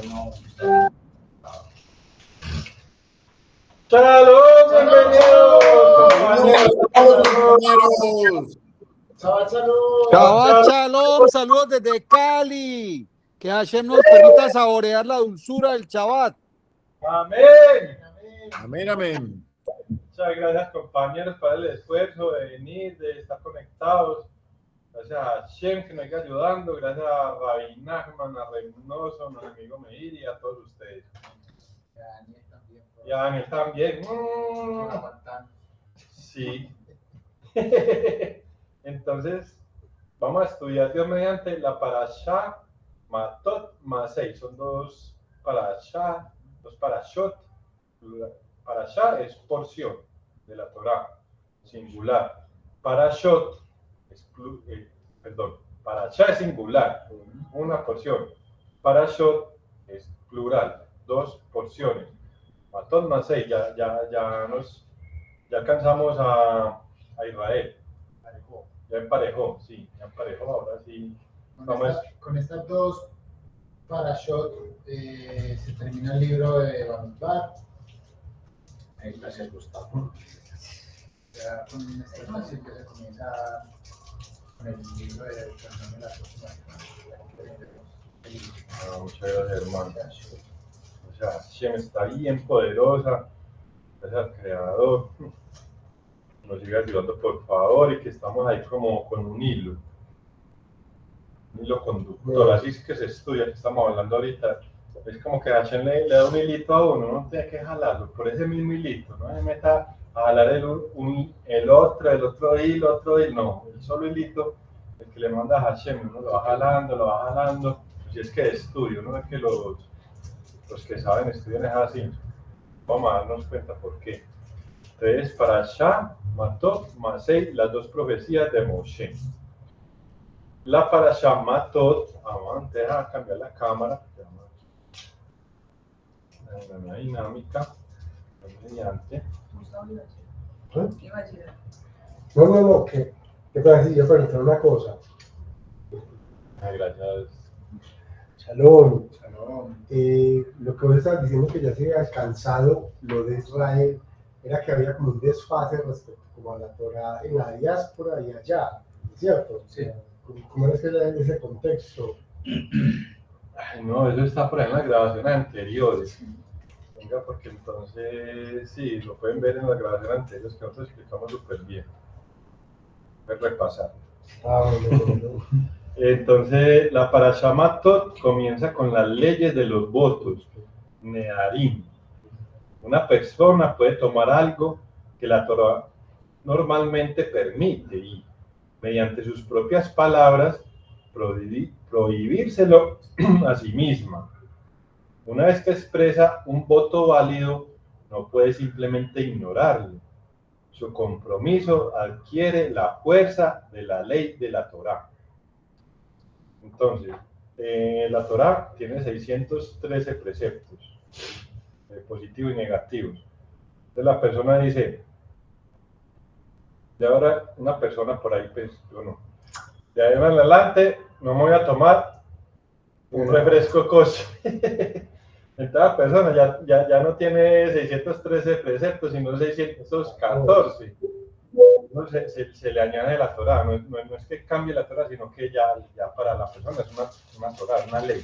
bueno. ¡Shalom! ¡Bienvenidos! compañeros. Shabbat Shalom. Shabbat Shalom, saludos desde Cali. Que Hashem nos permita saborear la dulzura del Shabbat. ¡Amén! Amén, amén. Muchas gracias, compañeros, por el esfuerzo de venir, de estar conectados. Gracias a Hashem que nos sigue ayudando. Gracias a Rabbi Nachman, a Reynoso, a mi amigo Meir y a todos ustedes. Y a Daniel también. Sí. Entonces, vamos a estudiar Dios mediante la parashá Matot Masei. Son dos parashá, dos parashot. Parashá es porción de la Torá, singular. Parashot es parashá es singular, una porción. Parashot es plural, dos porciones. Matot Masei, ya alcanzamos a Israel. Ya emparejó, sí, ya emparejó, ahora sí. Con estas dos parashot se termina el libro de Bamidbar. Gracias, Gustavo. Ya con esta clase que se comienza con el libro de Educación de la próxima semana. Muchas gracias, hermano. O sea, Hashem está bien poderosa, gracias al Creador. Nos siga ayudando, por favor, y que estamos ahí como con un hilo conductor, así es que se estudia, que estamos hablando ahorita. Es como que Hashem le da un hilito a uno, no tiene que jalarlo por ese mismo hilito, no se meta a jalar el otro hilo, no, el solo hilito, el que le manda a Hashem, uno lo va jalando, si es que estudio, no es que los que saben estudian es así. Vamos a darnos cuenta por qué. Entonces, Parashá, Matot, Masei, las dos profecías de Moshe. La Parashá Matot, deja cambiar la cámara, la dinámica, mediante. ¿Qué va a decir? No, que te yo preguntar una cosa. Gracias. Shalom. Lo que vos estabas diciendo que ya se había alcanzado lo de Israel, era que había como un desfase respecto como a la Torah en la diáspora y allá, ¿cierto? Sí. ¿Cómo es que era en ese contexto? Ay, no, eso está por ahí en las grabaciones anteriores. Venga, porque entonces, sí, lo pueden ver en las grabaciones anteriores que nosotros explicamos súper bien. Voy a repasar. Bueno. Entonces, la Parashá Matot comienza con las leyes de los votos, Nedarim. Una persona puede tomar algo que la Torah normalmente permite y, mediante sus propias palabras, prohibírselo a sí misma. Una vez que expresa un voto válido, no puede simplemente ignorarlo. Su compromiso adquiere la fuerza de la ley de la Torá. Entonces, la Torá tiene 613 preceptos, positivos y negativos. Entonces la persona dice, de ahora una persona por ahí, pues yo no, de ahí en adelante no me voy a tomar un refresco coche. Entonces la persona ya no tiene 613 preceptos, sino 614. No, se le añade la Torá, no es que cambie la Torá, sino que ya para la persona es una Torá, es una ley.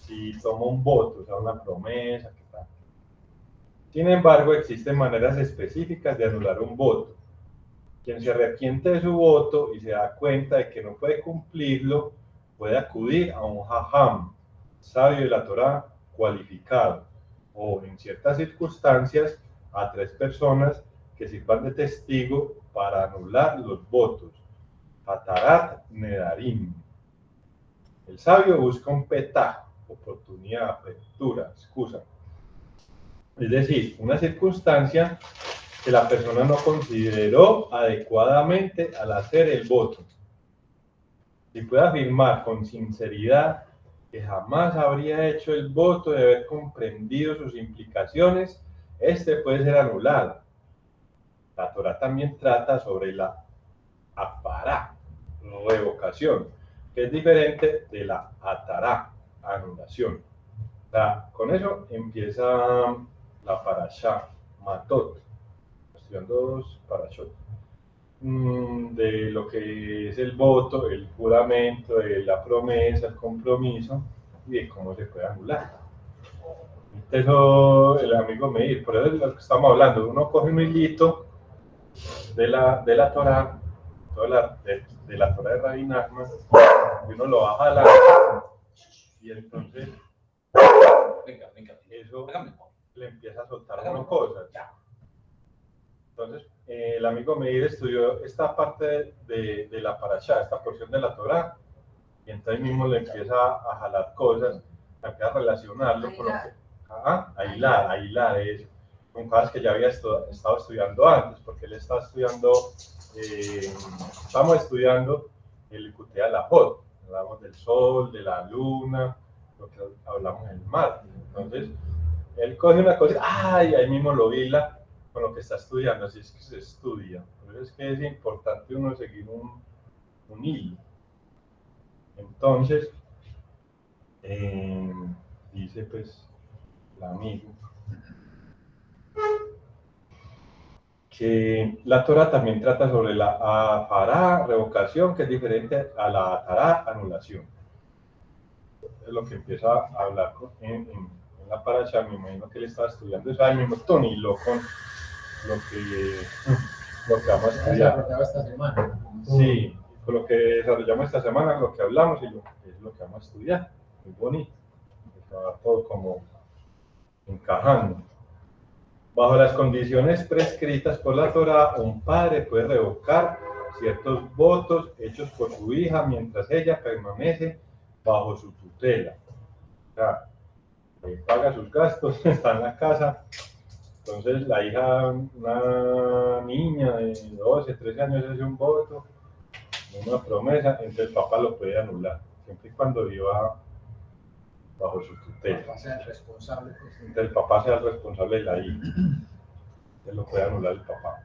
Si toma un voto, o sea, una promesa, ¿qué tal? Sin embargo, existen maneras específicas de anular un voto. Quien se arrepiente de su voto y se da cuenta de que no puede cumplirlo, puede acudir a un jajam, sabio de la Torá, cualificado, o en ciertas circunstancias, a 3 personas que sirvan de testigo para anular los votos. Hatarat Nedarim. El sabio busca un petah, oportunidad, apertura, excusa. Es decir, una circunstancia que la persona no consideró adecuadamente al hacer el voto. Si puede afirmar con sinceridad que jamás habría hecho el voto de haber comprendido sus implicaciones, este puede ser anulado. La Torá también trata sobre la apará, revocación, que es diferente de la atará, anulación. O sea, con eso empieza la parashá Matot, estudiando dos parashot, de lo que es el voto, el juramento, de la promesa, el compromiso y de cómo se puede anular. Eso el amigo me dice, por eso es lo que estamos hablando, uno coge un hilito de la Torá, de la Torá de Rabbi Nachman, y uno lo va jalando, y entonces eso le empieza a soltar uno cosas. Entonces, el amigo Meir estudió esta parte de la parashá, esta porción de la Torá, y entonces mismo le empieza a jalar cosas, empieza a relacionarlo con lo que... aislar eso, con cosas que ya había estado estudiando antes, porque él estaba estudiando, estamos estudiando el Likutei Halajot, hablamos del sol, de la luna, lo que hablamos en el mar. Entonces, él coge una cosa, y ahí mismo lo hila con lo que está estudiando, así es que se estudia. Por eso es que es importante uno seguir un hilo. Entonces, dice pues el amigo que la Torah también trata sobre la afará, revocación, que es diferente a la atará, anulación. Es lo que empieza a hablar en la parasha. Me imagino que él estaba estudiando eso, mismo Tony, con lo que vamos a estudiar. Esta semana. Sí, con lo que desarrollamos esta semana, lo que hablamos y es lo que vamos a estudiar. Muy bonito. Está todo como encajando. Bajo las condiciones prescritas por la Torá, un padre puede revocar ciertos votos hechos por su hija mientras ella permanece bajo su tutela. O sea, paga sus gastos, está en la casa. Entonces la hija, una niña de 12, 13 años hace un voto, una promesa, entonces el papá lo puede anular, siempre y cuando viva bajo su tutela. El papá sea el responsable. Entonces el papá sea el responsable de la hija. Entonces lo puede anular el papá.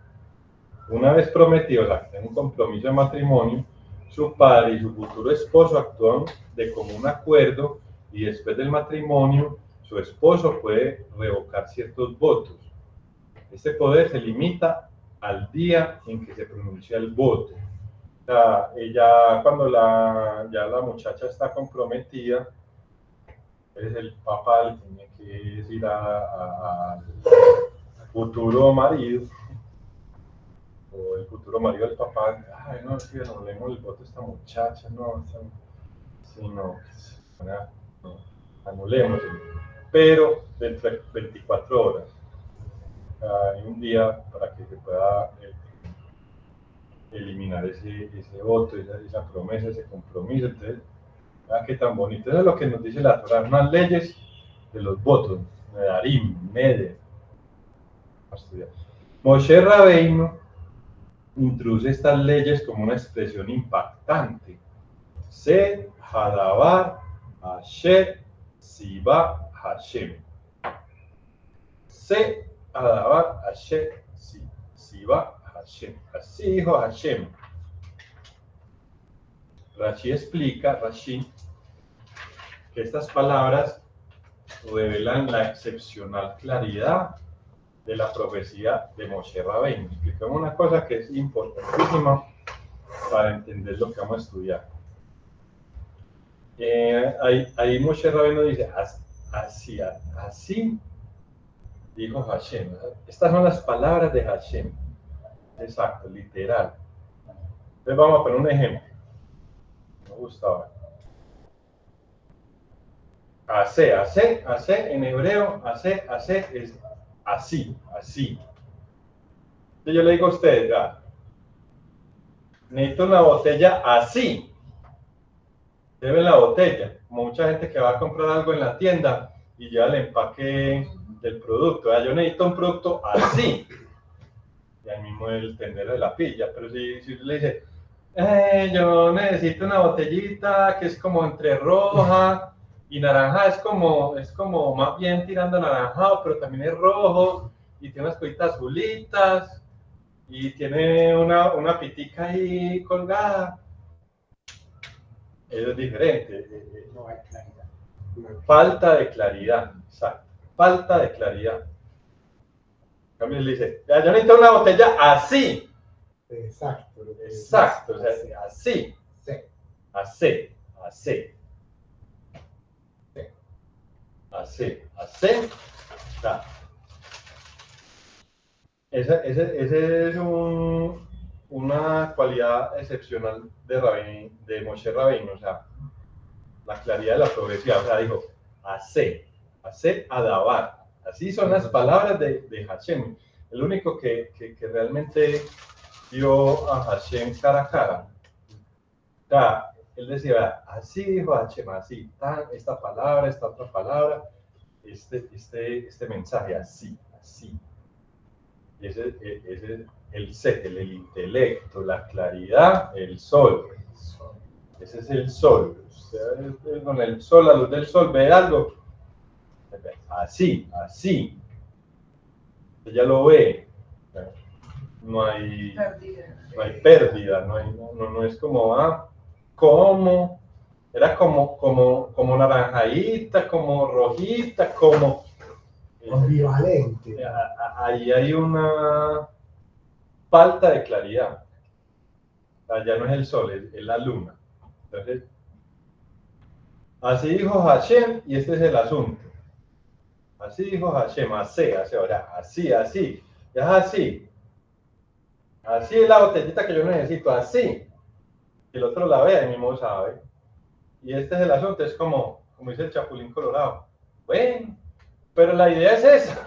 Una vez prometido, o sea, que tiene un compromiso de matrimonio, su padre y su futuro esposo actúan de común acuerdo y después del matrimonio, su esposo puede revocar ciertos votos. Este poder se limita al día en que se pronuncia el voto. O sea, ella, cuando ya la muchacha está comprometida, es el papá el que tiene que decir al futuro marido, o el futuro marido del papá, ay, no, sí, anulemos el voto a esta muchacha, no, anulemos, pero dentro de 24 horas. Hay un día para que se pueda eliminar ese voto, esa promesa, ese compromiso. Entonces, qué tan bonito. Eso es lo que nos dice la Torá, unas leyes de los votos, Nedarim, Neder. Moshe Rabbeinu introduce estas leyes como una expresión impactante. Se Hadavar Asher Siba Hashem. Se Hadavar Asher Siba Hashem. Así dijo Hashem. Rashi explica, que estas palabras revelan la excepcional claridad de la profecía de Moshe Rabbeinu. Explicamos una cosa que es importantísima para entender lo que vamos a estudiar. Ahí Moshe Rabbeinu dice, así dijo Hashem. Estas son las palabras de Hashem. Exacto, literal. Entonces vamos a poner un ejemplo. Me gustaba. Hace en hebreo, hace es así. Entonces yo le digo a ustedes, ya, necesito una botella así. Deben la botella. Como mucha gente que va a comprar algo en la tienda y lleva el empaque del producto. ¿Verdad? Yo necesito un producto así. Y ahí mismo el tendero de la pilla. Pero si usted le dice, yo necesito una botellita que es como entre roja y naranja, es como más bien tirando anaranjado, pero también es rojo y tiene unas cositas azulitas y tiene una pitica ahí colgada. Eso es diferente. No hay claridad. Falta de claridad, exacto. Falta de claridad. En cambio, él dice, ya, yo necesito una botella así. Exacto. Exacto, o sea, así. Sí. Así, así. Así, así. O sea, ese es una cualidad excepcional de Moshe Rabbeinu, o sea, la claridad de la progresividad. O sea, dijo, hace adabar. Así son las palabras de Hashem. El único que realmente vio a Hashem cara a cara. O sea, él decía, así dijo Hashem, así, esta palabra, esta otra palabra, este mensaje, así. Y ese es el sehel, el intelecto, la claridad, el sol. Ese es el sol. Usted con el sol, la luz del sol, ve algo. Así. Usted ya lo ve. No hay pérdida, no es como, ¿cómo? Era como naranjadita, como rojita, como... Ambivalente. Ahí hay una falta de claridad. O sea, ya no es el sol, es la luna. Entonces, así dijo Hashem, y este es el asunto. Así dijo Hashem, ahora, así. Ya es así. Así es la botellita que yo necesito, así. Y el otro la ve, ahí mismo sabe. Y este es el asunto, es como dice el Chapulín Colorado. Bueno, pero la idea es esa.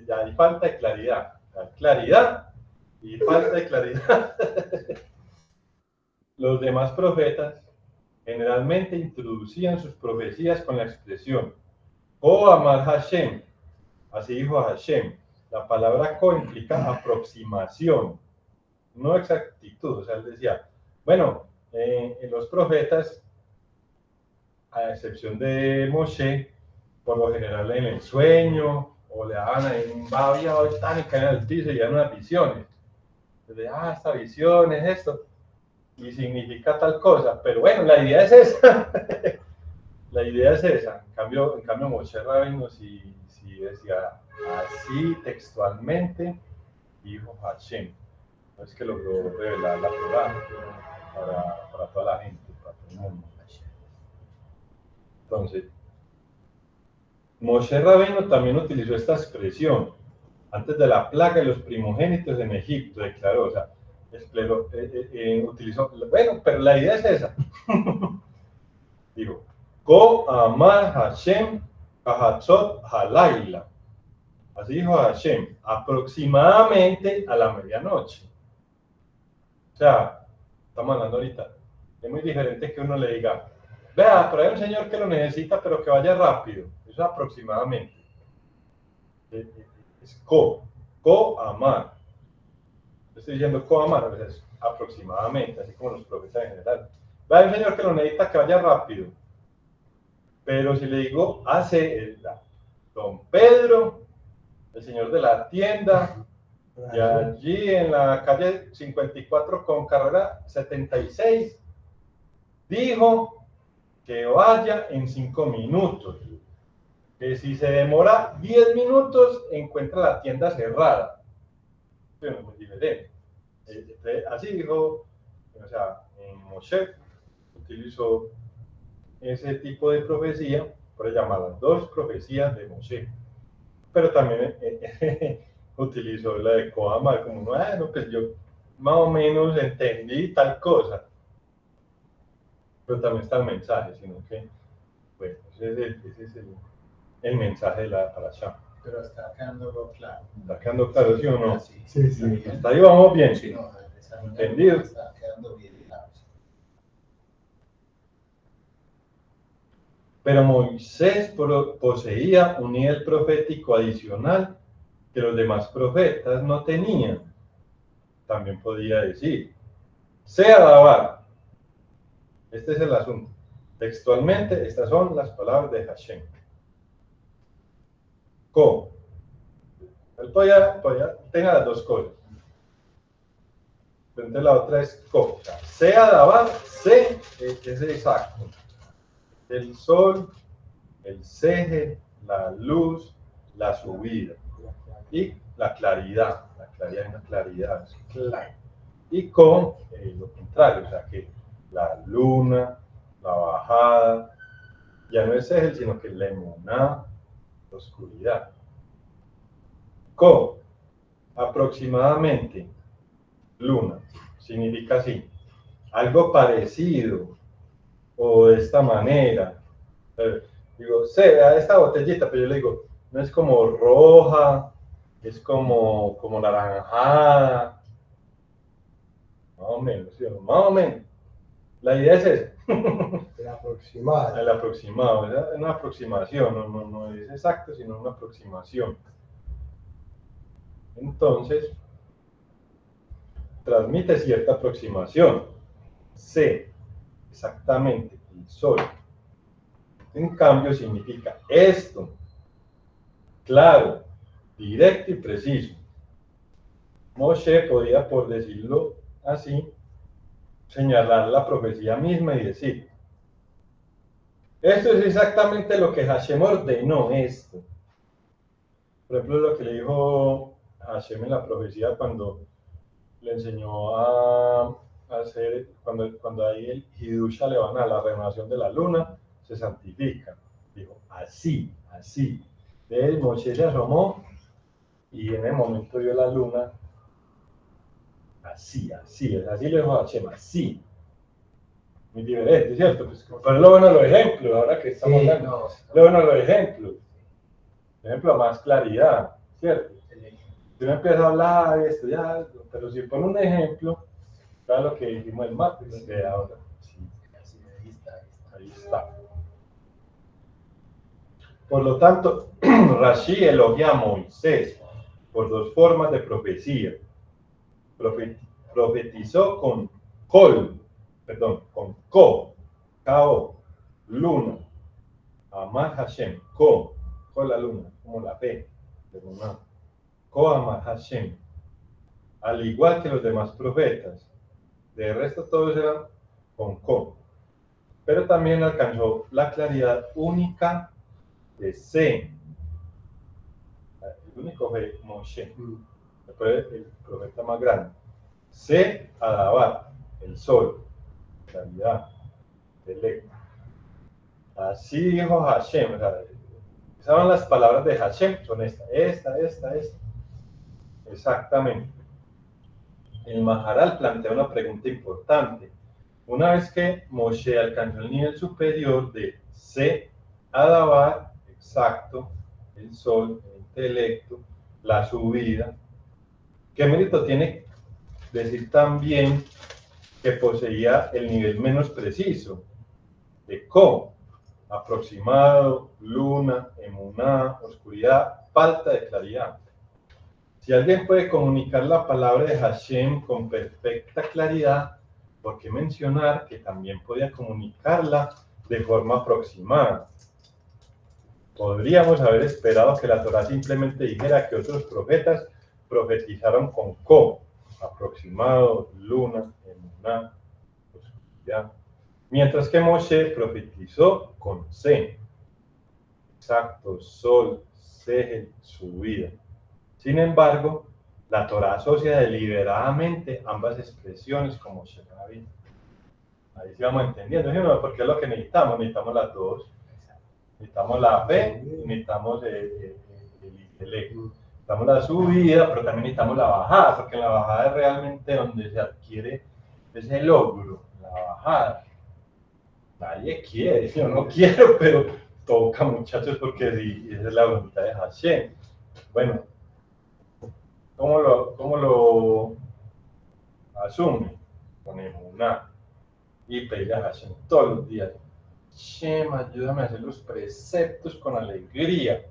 Ya hay falta de claridad. Hay claridad y falta de claridad. Los demás profetas generalmente introducían sus profecías con la expresión Ko Amar Hashem. Así dijo Hashem. La palabra Ko implica aproximación, no exactitud. O sea, él decía, bueno, los profetas, a excepción de Moshe, por lo general en el sueño, o le daban ahí un babia o tan y caen al piso y dan unas visiones. Entonces, esta visión es esto, y significa tal cosa, pero bueno, la idea es esa. La idea es esa. En cambio Moshe Rabbeinu sí decía así textualmente, dijo Hashem. No es que logró revelar la Torah para toda la gente, para todo el mundo. Entonces, Moshe Rabbeinu también utilizó esta expresión. Antes de la plaga de los primogénitos en Egipto, declaró, o sea, utilizó, bueno, pero la idea es esa. Digo, Ko Amar Hashem Kahatzot Halayla. Así dijo Hashem, aproximadamente a la medianoche. O sea, estamos hablando ahorita. Es muy diferente que uno le diga, vea, pero hay un señor que lo necesita, pero que vaya rápido. Eso es aproximadamente. Es Ko Amar. Estoy diciendo Ko Amar, o sea, es aproximadamente, así como los profetas en general. Vea, hay un señor que lo necesita, que vaya rápido. Pero si le digo, hace don Pedro, el señor de la tienda, y allí en la calle 54 con carrera 76, dijo que vaya en 5 minutos. Que si se demora 10 minutos, encuentra la tienda cerrada. Bueno, muy diferente. Así dijo, o sea, Moshe utilizó ese tipo de profecía, por llamarlas 2 profecías de Moshe. Pero también utilizó la de Ko Amar, como, bueno, pues yo más o menos entendí tal cosa. Pero también está el mensaje, sino que, bueno, ese es el mensaje de la parashá. Pero está quedando claro. ¿Está quedando claro, sí o no? Sí. Hasta ahí vamos bien. Sí, no, ¿Entendido? está quedando bien claro. Pero Moisés poseía un nivel profético adicional que los demás profetas no tenían. También podía decir, sea Dabar. Este es el asunto. Textualmente, estas son las palabras de Hashem. Ko. Él podía tener las 2 cosas. Entonces la otra es Ko. O sea, sea Dabar, es exacto. el sol, el seje, la luz, la subida y la claridad. La claridad es una claridad, es claro. Y con lo contrario, o sea que la luna, la bajada, ya no es seje, sino que la emuná, la oscuridad. Con aproximadamente luna, significa así, algo parecido o de esta manera. Digo, sé, a esta botellita, pero yo le digo, no es como roja, es como naranjada, más o menos, ¿sí? Más o menos. La idea es esa. El aproximado. El aproximado, es una aproximación, no es exacto, sino una aproximación. Entonces, transmite cierta aproximación. C, exactamente, el sol. En cambio, significa esto, claro, directo y preciso. Moshe podía, por decirlo así, señalar la profecía misma y decir, esto es exactamente lo que Hashem ordenó esto. Por ejemplo, lo que le dijo Hashem en la profecía cuando le enseñó a hacer, cuando ahí el Hidush Levaná, la renovación de la luna, se santifica. Dijo, así. Entonces Moshe se asomó y en el momento vio la luna, así le dijo a Hashem, así. Muy diferente, ¿cierto? Pues, pero es lo bueno de los ejemplos, ahora que estamos hablando. Lo bueno de los ejemplos. Por ejemplo, más claridad, ¿cierto? Si uno empieza a hablar y estudiar, pero si pone un ejemplo, claro lo que dijimos el martes, que ahora, sí, ahí está. Por lo tanto, Rashi elogia a Moisés por dos formas de profecía. Profetizó con con Ko, luna, Amar Hashem, Ko la luna, como la P, de luna. Ko Amar Hashem, al igual que los demás profetas. De resto todos eran con Ko. Pero también alcanzó la claridad única de C. El único fue Moshe. Después el profeta más grande. C, Adabar, el sol, claridad, intelecto. Así dijo Hashem. O sea, esas son las palabras de Hashem, son esta. Exactamente. El Maharal plantea una pregunta importante. Una vez que Moshe alcanzó el nivel superior de C, Adabar, exacto, el sol, el intelecto, la subida, ¿qué mérito tiene decir también que poseía el nivel menos preciso de Ko, aproximado, luna, emuná, oscuridad, falta de claridad? Si alguien puede comunicar la palabra de Hashem con perfecta claridad, ¿por qué mencionar que también podía comunicarla de forma aproximada? Podríamos haber esperado que la Torá simplemente dijera que otros profetas profetizaron con Ko, aproximado, luna, emuná, oscuridad, mientras que Moshe profetizó con Se, exacto, sol, seje, subida. Sin embargo, la Torá asocia deliberadamente ambas expresiones como Shekhavim. Ahí sí vamos entendiendo, ¿sí? Porque es lo que necesitamos las dos. Necesitamos la fe, necesitamos el intelecto. Necesitamos la subida, pero también necesitamos la bajada, porque en la bajada es realmente donde se adquiere ese logro, la bajada. Nadie quiere, yo no quiero, pero toca, muchachos, porque sí, esa es la voluntad de Hashem. Bueno, ¿cómo lo asume? Con emuná y pedir a Hashem todos los días. Hashem, ayúdame a hacer los preceptos con alegría.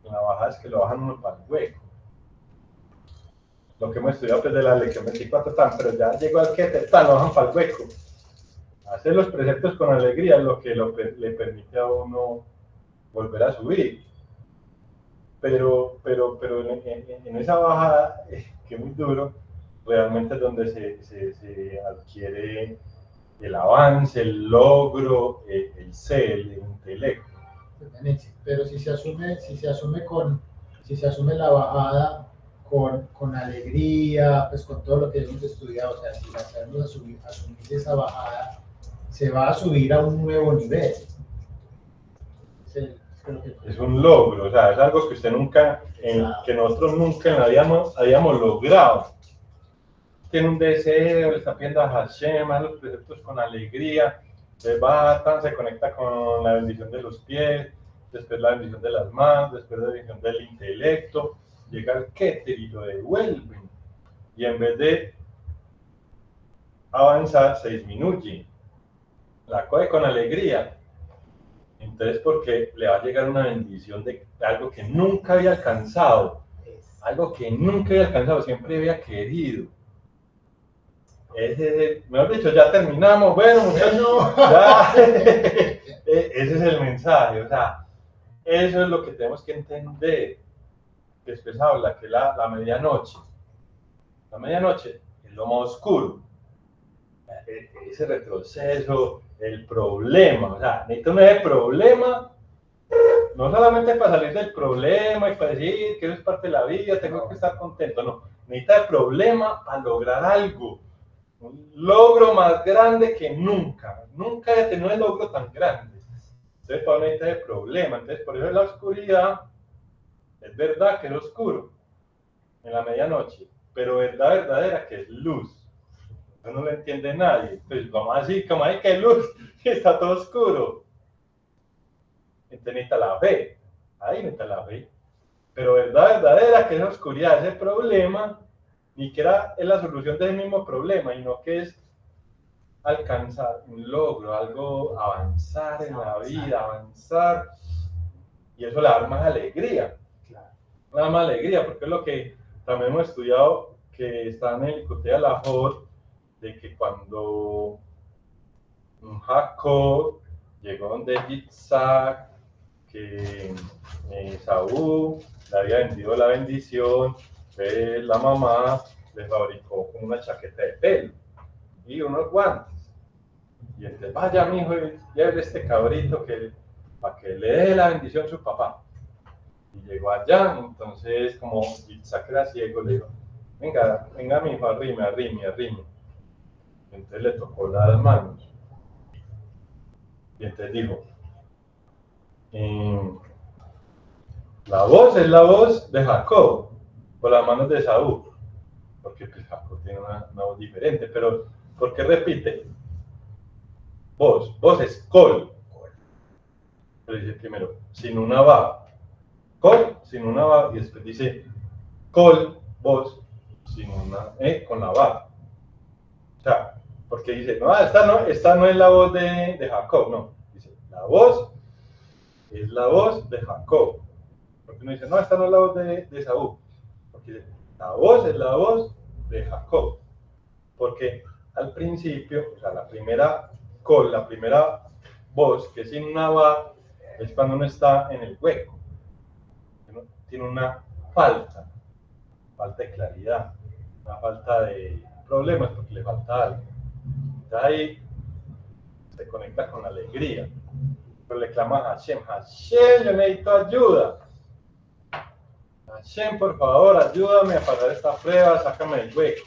La bajada es que lo bajan uno para el hueco. Lo que hemos estudiado pues de la lección 24 pero ya llegó al que lo bajan para el hueco. Hacer los preceptos con alegría es lo que le permite a uno volver a subir. Pero en esa bajada, que es muy duro, realmente es donde se adquiere el avance, el logro, el ser, el intelecto. Pero si se asume la bajada con alegría, pues con todo lo que hemos estudiado, o sea, si la sabemos asumir esa bajada, se va a subir a un nuevo nivel. Es un logro, o sea, es algo que que nosotros nunca en la vida habíamos logrado. Tiene un deseo, le está pidiendo a Hashem, a los preceptos con alegría, se conecta con la bendición de los pies, después la bendición de las manos, después la bendición del intelecto, llega al Keter y lo devuelven. Y en vez de avanzar, se disminuye. La coge con alegría. Entonces, porque le va a llegar una bendición de algo que nunca había alcanzado, siempre había querido. Mejor dicho, ya terminamos, bueno muchachos, ya. Ese es el mensaje, o sea, eso es lo que tenemos que entender. Después habla que la medianoche. La medianoche es lo más oscuro. Ese retroceso, el problema, o sea, necesito un problema, no solamente para salir del problema y para decir que eso es parte de la vida, tengo que estar contento, no, necesita el problema para lograr algo, un logro más grande que nunca he tenido un logro tan grande. Entonces, para necesitar el problema, entonces por eso la oscuridad, es verdad que es oscuro en la medianoche, pero verdad verdadera que es luz. Eso no lo entiende nadie. Pues vamos así, como hay que luz, está todo oscuro. Entonces necesita la fe. Ahí necesita la fe. Pero verdad verdadera que esa oscuridad, ese problema, ni que es la solución del mismo problema, sino que es alcanzar un logro, algo, avanzar en la vida, avanzar. Y eso le da más alegría. Le da más alegría, porque es lo que también hemos estudiado, que está en el Likutei Halachot, de que cuando Jacob llegó donde Yitzhak, que Esaú le había vendido la bendición, pues la mamá le fabricó como una chaqueta de pelo y unos guantes. Y entonces, vaya mijo, llévele este cabrito para que le dé la bendición a su papá. Y llegó allá, entonces como Yitzhak era ciego, le dijo, venga mijo, arrime. Entonces le tocó las manos. Y entonces dijo, la voz es la voz de Jacob, o las manos de Esaú, porque pues, Jacob tiene una voz diferente, pero ¿por qué repite? Voz es col. Pero dice primero, sin una va. Col, sin una va, y después dice, col, voz, sin una con la va. O sea, porque dice, no, esta no es la voz de Jacob, no. Dice, la voz es la voz de Jacob. Porque uno dice, no, esta no es la voz de Esaú. Porque dice, la voz es la voz de Jacob. Porque al principio, o sea, la primera voz, que es sin una va, es cuando uno está en el hueco. Uno tiene una falta de claridad, una falta de problemas porque le falta algo. Entonces ahí se conecta con la alegría, pero le clama a Hashem, yo necesito ayuda. Hashem, por favor, ayúdame a pasar esta prueba, sácame del hueco.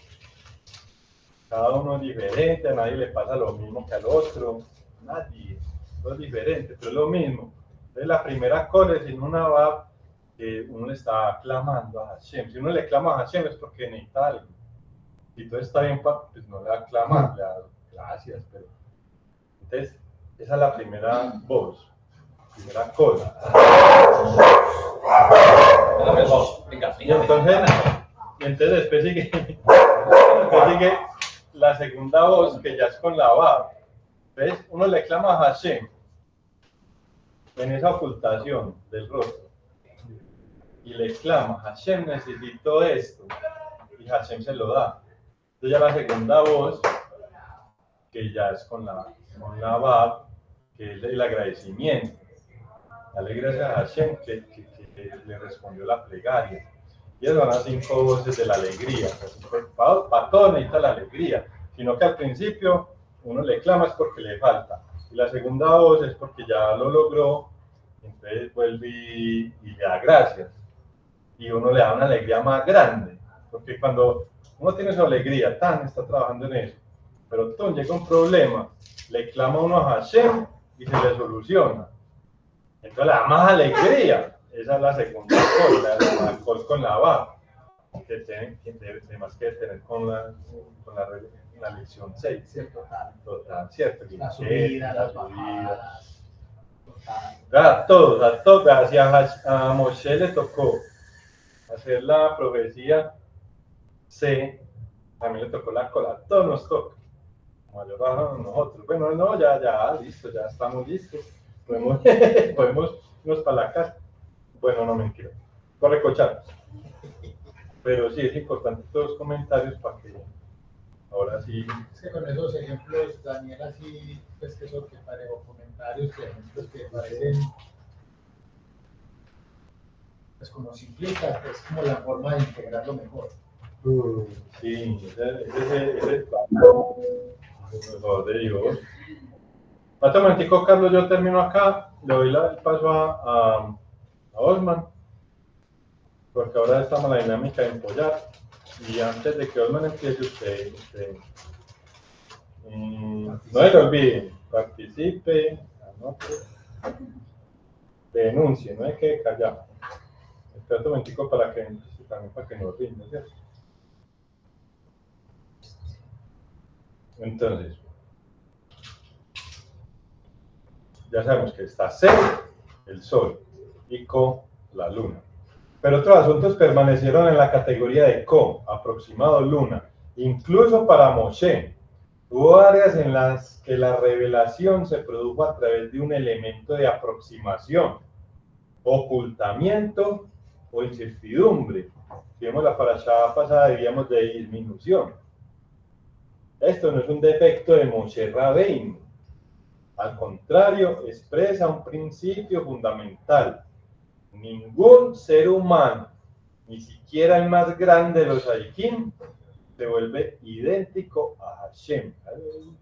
Cada uno es diferente, a nadie le pasa lo mismo que al otro, nadie, todo es diferente, pero es lo mismo. Entonces la primera cosa es sin una va, uno le está clamando a Hashem. Si uno le clama a Hashem es porque necesita algo. Si todo está bien, pues no le va a clamar, le da gracias, pero... Entonces, esa es la primera voz, primera cosa. Y entonces después sigue la segunda voz, que ya es con la va. Entonces, uno le clama a Hashem en esa ocultación del rostro. Y le clama, Hashem, necesito esto. Y Hashem se lo da. Entonces ya la segunda voz, que ya es con la va, que es el agradecimiento. Dale gracias a Hashem que le respondió la plegaria. Y esas son las 5 voces de la alegría. Para todo necesita la alegría. Sino que al principio uno le clama es porque le falta. Y la segunda voz es porque ya lo logró, entonces vuelve y le da gracias. Y uno le da una alegría más grande, porque cuando uno tiene su alegría, está trabajando en eso, pero llega un problema, le clama uno a Hashem y se le soluciona. Entonces le da más alegría. Esa es la segunda col, la col con la va, que tenemos que tener con la lección 6. Cierto, Total, cierto. la subida, las bajadas. A todos, a Moshe le tocó hacer la profecía C, también le tocó la cola, a todos nos toca. Mayor baja nosotros. Bueno, no, ya, listo, ya estamos listos. Podemos irnos para la casa. Bueno, no, mentira. Correcocharnos. Pero sí es importante todos los comentarios para que ahora sí. Es que con esos ejemplos, Daniel, así, pues que eso que parece, o comentarios, que ejemplos que parecen, pues como simplistas, es como la forma de integrarlo mejor. Sí, ese es por favor de Dios. Un momentico, Carlos, yo termino acá, le doy el paso a Osman, porque ahora estamos en la dinámica de empollar, y antes de que Osman empiece, usted no se le olvide, participe, anote, denuncie, no hay que callar. Espera un momentico para que nos rinda, ¿cierto? Entonces, ya sabemos que está C, el Sol, y Co, la Luna. Pero otros asuntos permanecieron en la categoría de Co, aproximado Luna. Incluso para Moshe, hubo áreas en las que la revelación se produjo a través de un elemento de aproximación, ocultamiento o incertidumbre. Si vemos la parashá pasada, diríamos de disminución. Esto no es un defecto de Moshe Rabbeinu. Al contrario, expresa un principio fundamental. Ningún ser humano, ni siquiera el más grande de los Sadikim, se vuelve idéntico a Hashem. Un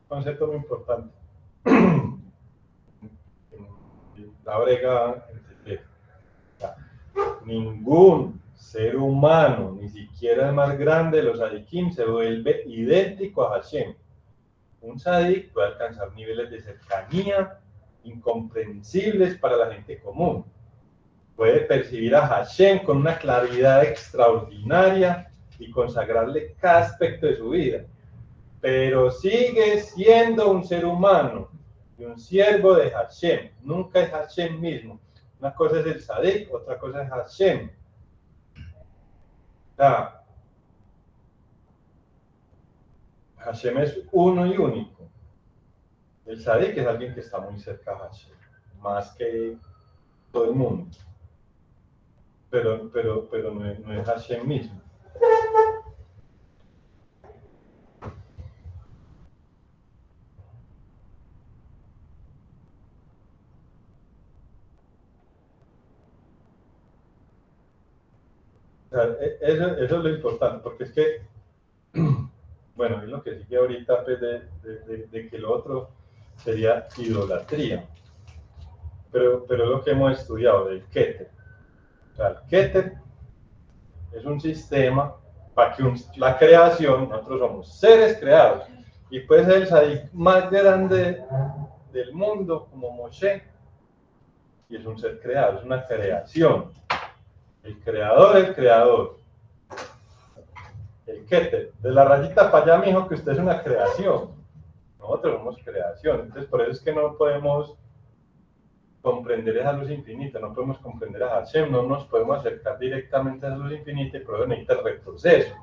concepto muy importante. La brega. Ningún ser humano, ni siquiera el más grande de los Sadikim, se vuelve idéntico a Hashem. Un Sadik puede alcanzar niveles de cercanía incomprensibles para la gente común. Puede percibir a Hashem con una claridad extraordinaria y consagrarle cada aspecto de su vida. Pero sigue siendo un ser humano y un siervo de Hashem. Nunca es Hashem mismo. Una cosa es el Sadik, otra cosa es Hashem. Hashem es uno y único. El Sadik es alguien que está muy cerca a Hashem, más que todo el mundo. Pero no es Hashem mismo. O sea, eso es lo importante, porque es que, bueno, es lo que sigue ahorita, pues, de que lo otro sería idolatría. Pero lo que hemos estudiado del Keter. O sea, el Keter es un sistema para que la creación, nosotros somos seres creados, y puede ser el Sadik más grande del mundo, como Moshe, y es un ser creado, es una creación. El creador. El Keter, de la rayita para allá, mijo, que usted es una creación. Nosotros somos creación. Entonces, por eso es que no podemos comprender esa luz infinita, no podemos comprender a Hashem, no nos podemos acercar directamente a esa luz infinita, y por eso necesita el retroceso.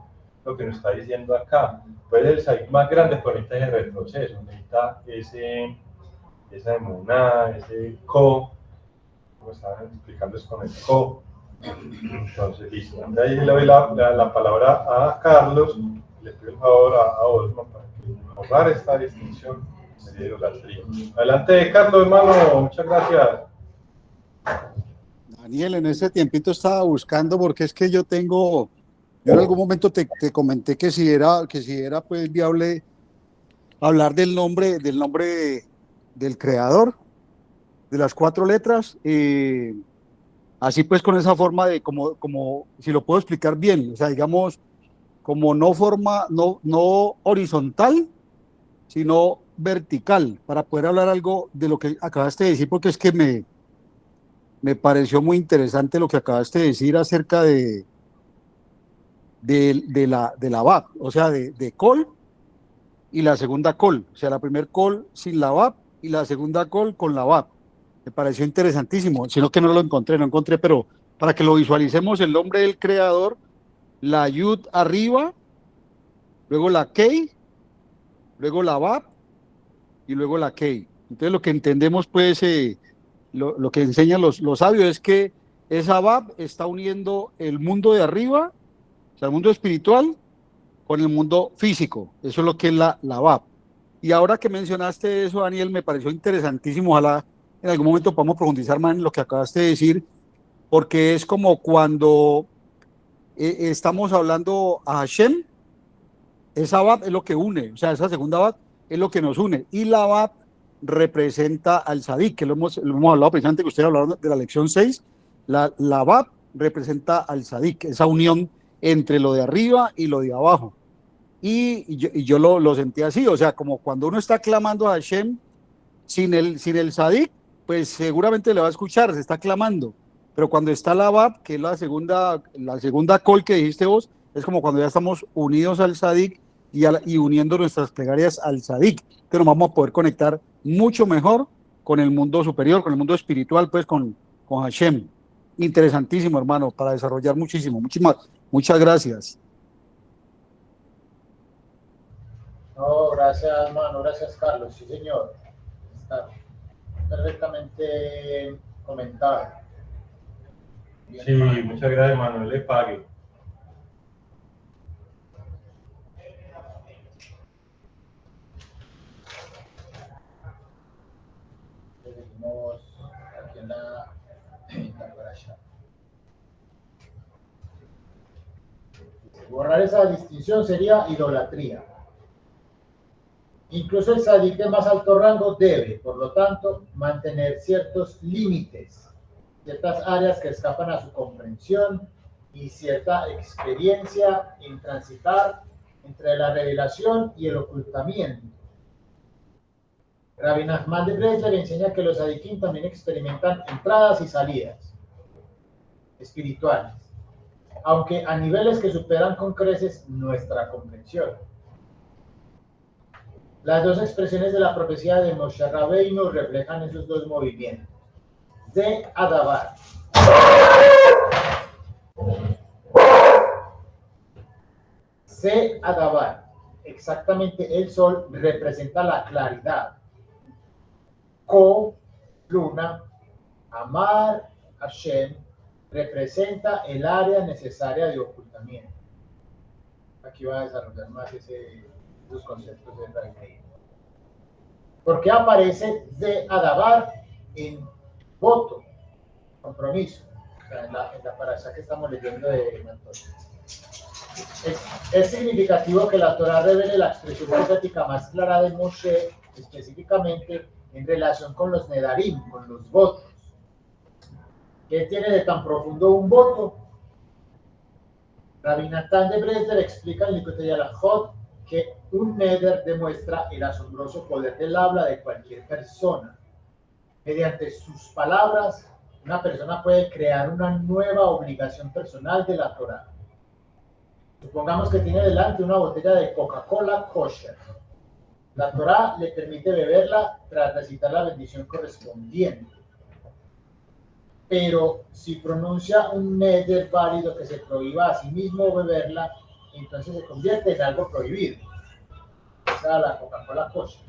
Lo que nos está diciendo acá. Puede ser el Sadik más grande, pero necesita ese retroceso, necesita esa emuná, ese Co, como estaban explicando, es con el Co. Entonces, listo. De ahí le doy la palabra a Carlos, le pido el favor a Osman para que borrar esta distinción de idolatría. Adelante, Carlos, hermano, muchas gracias. Daniel, en ese tiempito estaba buscando, porque es que yo en algún momento te comenté que si era pues viable hablar del nombre del creador, de las 4 letras, así pues con esa forma de, como, si lo puedo explicar bien, o sea, digamos, como no forma, no horizontal, sino vertical, para poder hablar algo de lo que acabaste de decir, porque es que me pareció muy interesante lo que acabaste de decir acerca de la VAP, o sea, de call y la segunda call, o sea, la primer call sin la VAP y la segunda call con la VAP. Me pareció interesantísimo, sino que no lo encontré, no encontré, pero para que lo visualicemos, el nombre del creador, la Yud arriba, luego la Key, luego la VAP y luego la Key. Entonces lo que entendemos, pues, lo que enseñan los sabios es que esa VAP está uniendo el mundo de arriba, o sea, el mundo espiritual, con el mundo físico. Eso es lo que es la VAP. Y ahora que mencionaste eso, Daniel, me pareció interesantísimo. Ojalá en algún momento podamos profundizar más en lo que acabaste de decir, porque es como cuando estamos hablando a Hashem, esa VAP es lo que une, o sea, esa segunda VAP es lo que nos une. Y la VAP representa al Sadik, que lo hemos hablado precisamente, que ustedes hablaron de la lección 6. La VAP representa al Sadik, esa unión entre lo de arriba y lo de abajo. Y yo lo sentí así, o sea, como cuando uno está clamando a Hashem sin el Sadik, pues seguramente le va a escuchar, se está clamando. Pero cuando está la VAP, que es la segunda call que dijiste vos, es como cuando ya estamos unidos al Sadik y uniendo nuestras plegarias al Sadik, que nos vamos a poder conectar mucho mejor con el mundo superior, con el mundo espiritual, pues con Hashem. Interesantísimo, hermano, para desarrollar muchísimo. Muchas gracias. No, gracias, hermano, gracias, Carlos. Sí, señor. Está perfectamente comentado. Bien, Sí, hermano. muchas gracias, Manuel, le pague. Seguimos aquí en la parasha. Borrar esa distinción sería idolatría. Incluso el sadik de más alto rango debe, por lo tanto, mantener ciertos límites, ciertas áreas que escapan a su comprensión y cierta experiencia en transitar entre la revelación y el ocultamiento. Rabbi Nachman de Bresler enseña que los sadikim también experimentan entradas y salidas espirituales, aunque a niveles que superan con creces nuestra comprensión. Las dos expresiones de la profecía de Moshe Rabbeinu reflejan esos dos movimientos. De Adabar. Se Adabar. Exactamente, el sol representa la claridad. Ko, luna, Amar, Hashem, representa el área necesaria de ocultamiento. Aquí va a desarrollar más esos conceptos de Rabbeinu. ¿Por qué aparece de Adabar en voto, compromiso? O sea, en la parasha que estamos leyendo de Antonio. Es significativo que la Torah revele la expresión profética más clara de Moshe, específicamente en relación con los nedarim, con los votos. ¿Qué tiene de tan profundo un voto? Rabbi Natán de Bresler explica en Likutei Halachot que un neder demuestra el asombroso poder del habla de cualquier persona. Mediante sus palabras, una persona puede crear una nueva obligación personal de la Torah. Supongamos que tiene delante una botella de Coca-Cola kosher. La Torah le permite beberla tras recitar la bendición correspondiente. Pero si pronuncia un neder válido que se prohíba a sí mismo beberla, entonces se convierte en algo prohibido. Esa es la Coca-Cola kosher.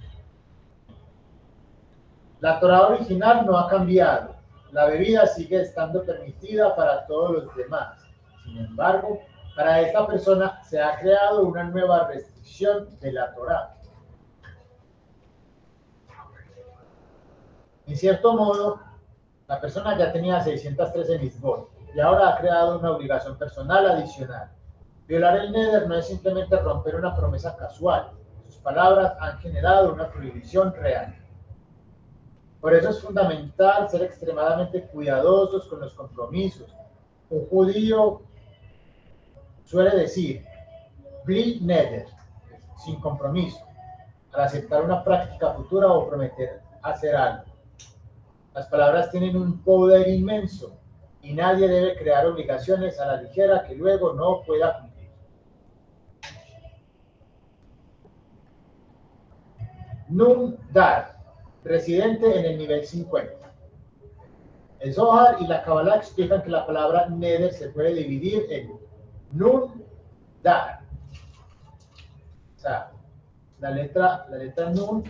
La Torah original no ha cambiado. La bebida sigue estando permitida para todos los demás. Sin embargo, para esta persona se ha creado una nueva restricción de la Torah. En cierto modo, la persona ya tenía 613 mitzvot y ahora ha creado una obligación personal adicional. Violar el neder no es simplemente romper una promesa casual. Sus palabras han generado una prohibición real. Por eso es fundamental ser extremadamente cuidadosos con los compromisos. Un judío suele decir, bli neder, sin compromiso, al aceptar una práctica futura o prometer hacer algo. Las palabras tienen un poder inmenso y nadie debe crear obligaciones a la ligera que luego no pueda cumplir. Nun dar, residente en el nivel 50. El Zohar y la Kabbalah explican que la palabra neder se puede dividir en nun dar. O sea, la letra nun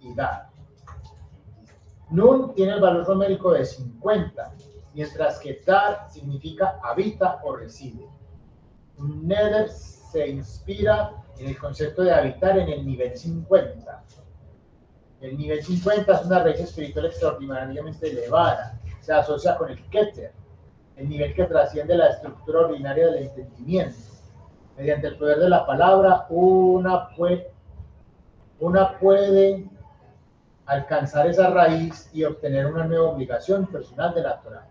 y dar. Nun tiene el valor numérico de 50, mientras que dar significa habita o reside. Un neder se inspira en el concepto de habitar en el nivel 50. El nivel 50 es una raíz espiritual extraordinariamente elevada. Se asocia con el Keter, el nivel que trasciende la estructura ordinaria del entendimiento. Mediante el poder de la palabra, una puede alcanzar esa raíz y obtener una nueva obligación personal de la Torah.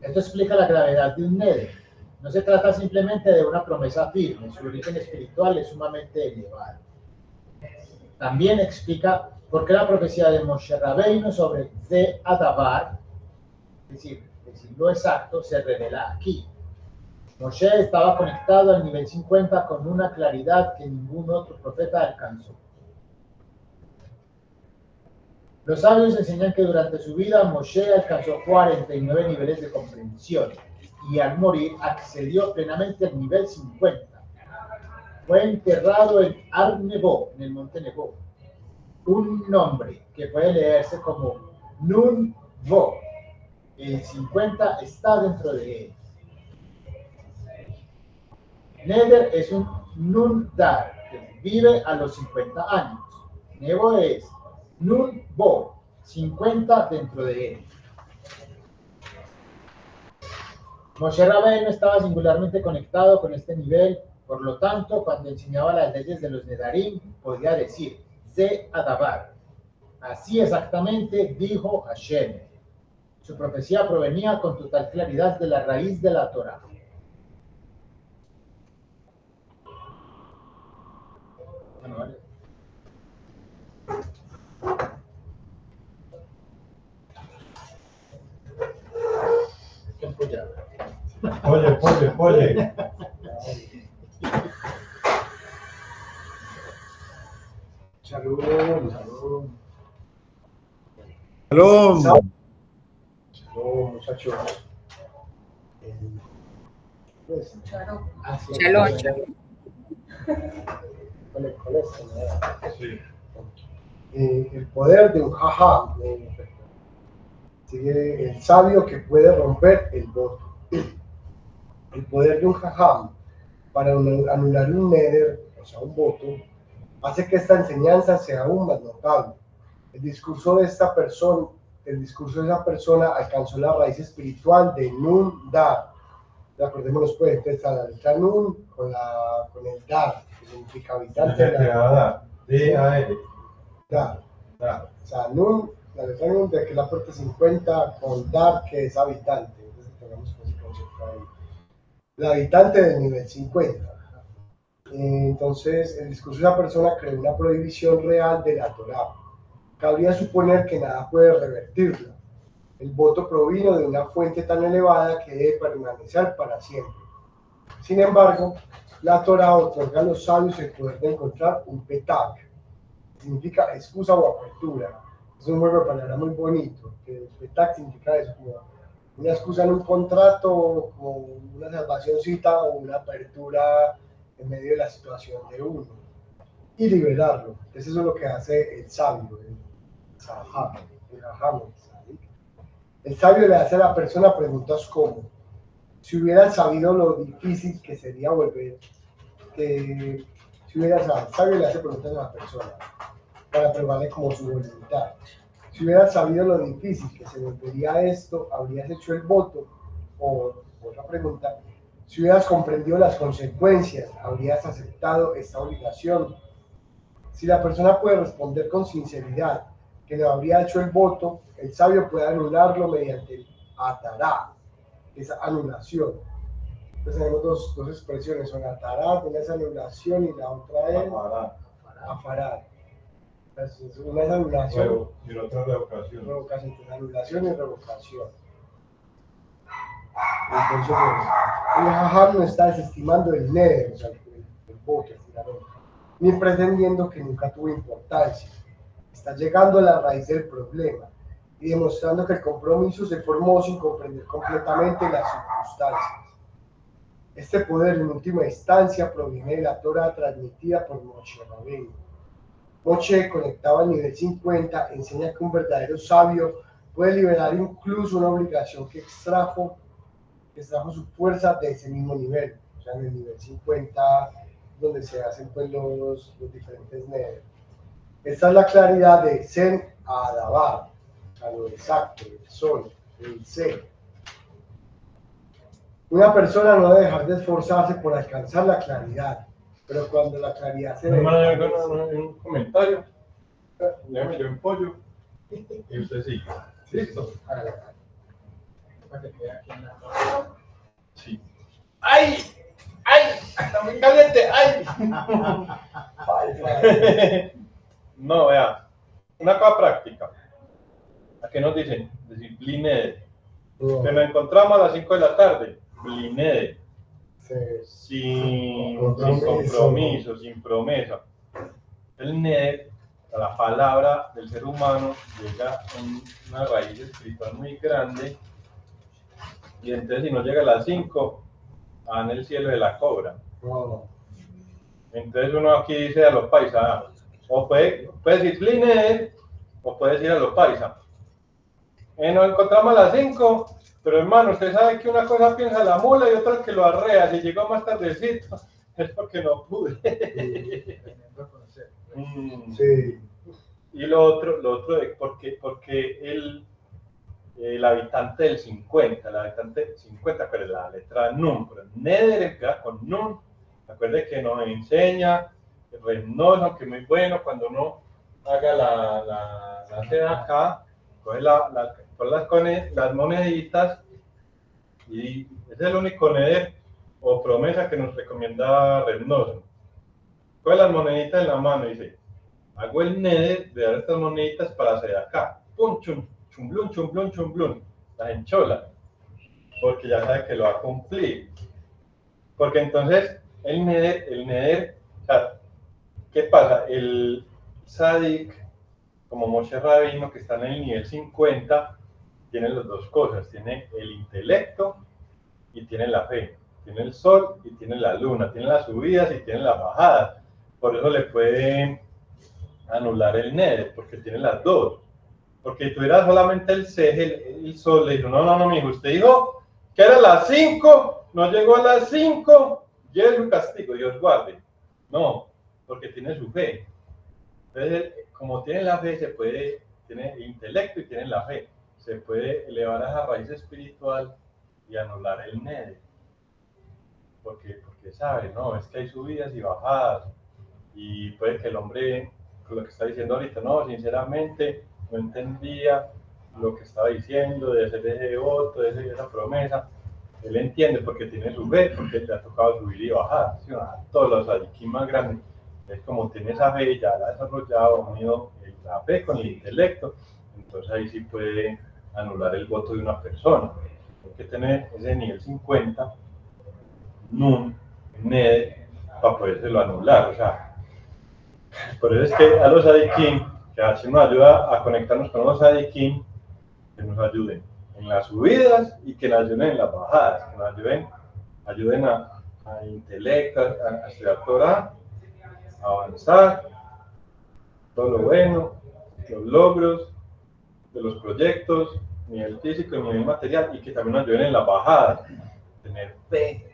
Esto explica la gravedad de un neder. No se trata simplemente de una promesa firme, su origen espiritual es sumamente elevado. También explica por qué la profecía de Moshe Rabbeinu sobre Ze Adabar, es decir, lo exacto, se revela aquí. Moshe estaba conectado al nivel 50 con una claridad que ningún otro profeta alcanzó. Los sabios enseñan que durante su vida Moshe alcanzó 49 niveles de comprensión y al morir accedió plenamente al nivel 50. Fue enterrado en Ar Nebo, en el monte Nebo, un nombre que puede leerse como Nun Vo. El 50 está dentro de él. Neder es un Nun Dar, que vive a los 50 años. Nebo es Nun Bo, 50 dentro de él. Moshe Rabbeinu estaba singularmente conectado con este nivel, por lo tanto, cuando enseñaba las leyes de los Nedarim, podía decir, Ze Adabar. Así exactamente dijo Hashem. Su profecía provenía con total claridad de la raíz de la Torah. Bueno, vale. Tiempo ya. Oye. Shalom. Shalom. Shalom, muchachos. Pues, Shalom. con esto, ¿no? Sí. El poder de un jajam. Sigue el sabio que puede romper el voto. El poder de un jajam para anular un neder, o sea, un voto, hace que esta enseñanza sea aún más notable. El discurso de esa persona alcanzó la raíz espiritual de Nun Dar. Acordémonos pues, entonces a la letra Nun con el Dar, que significa habitante de la D-A-R. Dar. Dar. O sea, Nun, la letra Nun, de que es la puerta 50, con Dar, que es habitante. Entonces tengamos ese concepto ahí. El habitante del nivel 50. Entonces, el discurso de esa persona creó una prohibición real de la Torah. Cabría suponer que nada puede revertirla. El voto provino de una fuente tan elevada que debe permanecer para siempre. Sin embargo, la Torah otorga a los sabios el poder de encontrar un petak, que significa excusa o apertura. Es un juego de palabras muy bonito, que petak significa eso, como una excusa en un contrato, como una salvacióncita o una apertura en medio de la situación de uno, y liberarlo. Entonces eso es lo que hace el sabio, el sabio le hace a la persona preguntas como, si hubieran sabido lo difícil que sería volver, el sabio le hace preguntas a la persona para probarle como su voluntad. Si hubieras sabido lo difícil que se volvería esto, ¿habrías hecho el voto? O otra pregunta, Si hubieras comprendido las consecuencias, habrías aceptado esta obligación. Si la persona puede responder con sinceridad que le habría hecho el voto, el sabio puede anularlo mediante el atará, esa anulación. Entonces tenemos dos expresiones, son atará, una es anulación y la otra es afará. Entonces, una es anulación y la otra revocación. Revocación, entonces, anulación y revocación. Entonces, el jajam no está desestimando el neder, o sea, el voto, ni pretendiendo que nunca tuvo importancia. Está llegando a la raíz del problema y demostrando que el compromiso se formó sin comprender completamente las circunstancias. Este poder, en última instancia, proviene de la Torah transmitida por Moshe Rabbeinu. Moshe, conectado al nivel 50, enseña que un verdadero sabio puede liberar incluso una obligación que extrajo su fuerza de ese mismo nivel, o sea, en el nivel 50, donde se hacen pues los diferentes neder. Esta es la claridad de Zen a Adabar, a lo exacto, el sol, el ser. Una persona no debe dejar de esforzarse por alcanzar la claridad, pero cuando la claridad se un comentario, déjame yo un pollo y usted sigue. ¿Listo? Para que quede aquí en la Sí. ¡Ay! ¡Ay! ¡Está muy caliente! ¡Ay! No, vea. Una cosa práctica. Aquí nos dicen, decir, blinede. Que nos encontramos a las 5 de la tarde. Blinede. Sin compromiso, sin promesa. El neder, la palabra del ser humano, llega en una raíz espiritual muy grande. Y entonces, si no llega a las 5, en el cielo de la cobra. Entonces, uno aquí dice a los paisas, o puede decir blinede, o puede decir a los paisas. Nos encontramos a las 5, pero hermano, usted sabe que una cosa piensa la mula y otra que lo arrea. Si llegó más tardecito, es porque no pude. Sí. Y lo otro es porque el habitante del 50, pero la letra Nun, pero Neder empieza con Nun. Recuerde que nos enseña el Remnoso, que es muy bueno cuando uno haga la seda acá, coge las moneditas y ese es el único Neder o promesa que nos recomienda Remnoso. Coge las moneditas en la mano y dice, hago el Neder de dar estas moneditas para hacer acá. Pum, chum, chumblun, chumblun, chumblun. La enchola. Porque ya sabe que lo va a cumplir. Porque entonces el Neder, o sea, ¿qué pasa? El Sadik, como Moshe Rabbeinu, que está en el nivel 50, tiene las dos cosas. Tiene el intelecto y tiene la fe. Tiene el sol y tiene la luna. Tiene las subidas y tiene las bajadas. Por eso le puede anular el Neder, porque tiene las dos. Porque si tuviera solamente el ceje, el sol, le dijo, no, mijo, usted dijo que era las 5, no llegó a las 5, lleve su castigo, Dios guarde. No, porque tiene su fe. Entonces, como tiene la fe, tiene el intelecto y tiene la fe, se puede elevar a esa raíz espiritual y anular el Neder. Porque sabe, no, es que hay subidas y bajadas, y puede que el hombre, con lo que está diciendo ahorita, no, sinceramente, no entendía lo que estaba diciendo, de hacer ese voto, de esa promesa. Él entiende porque tiene su fe, porque le ha tocado subir y bajar. ¿Sí? Todos los adikim más grandes, es como tiene esa fe, ya la ha desarrollado, unido la fe con el intelecto, entonces ahí sí puede anular el voto de una persona. Hay que tener ese nivel 50, Nun, Ned, para podérselo anular. O sea, por eso es que a los adikim, que así nos ayuda a conectarnos con los adikim, que nos ayuden en las subidas y que nos ayuden en las bajadas, que nos ayuden a intelecto, a estudiar Torah, a avanzar, todo lo bueno, los logros de los proyectos, nivel físico y nivel material, y que también nos ayuden en las bajadas, tener fe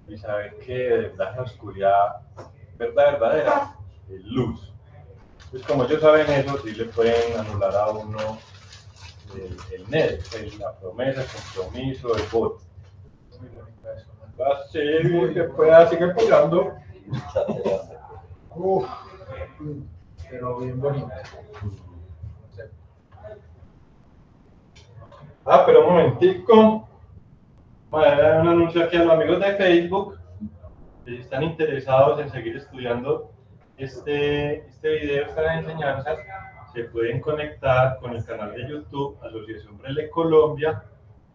y saber que de verdad la oscuridad verdadera es luz. Pues como ellos saben eso, sí le pueden anular a uno el Neder, la promesa, el compromiso, el voto. Así que pueda seguir apoyando. Uf, pero bien bonito. Ah, pero un momentico. Voy a dar un anuncio aquí a los amigos de Facebook. Si están interesados en seguir estudiando este video, estas enseñanzas, se pueden conectar con el canal de YouTube Asociación Braille Colombia.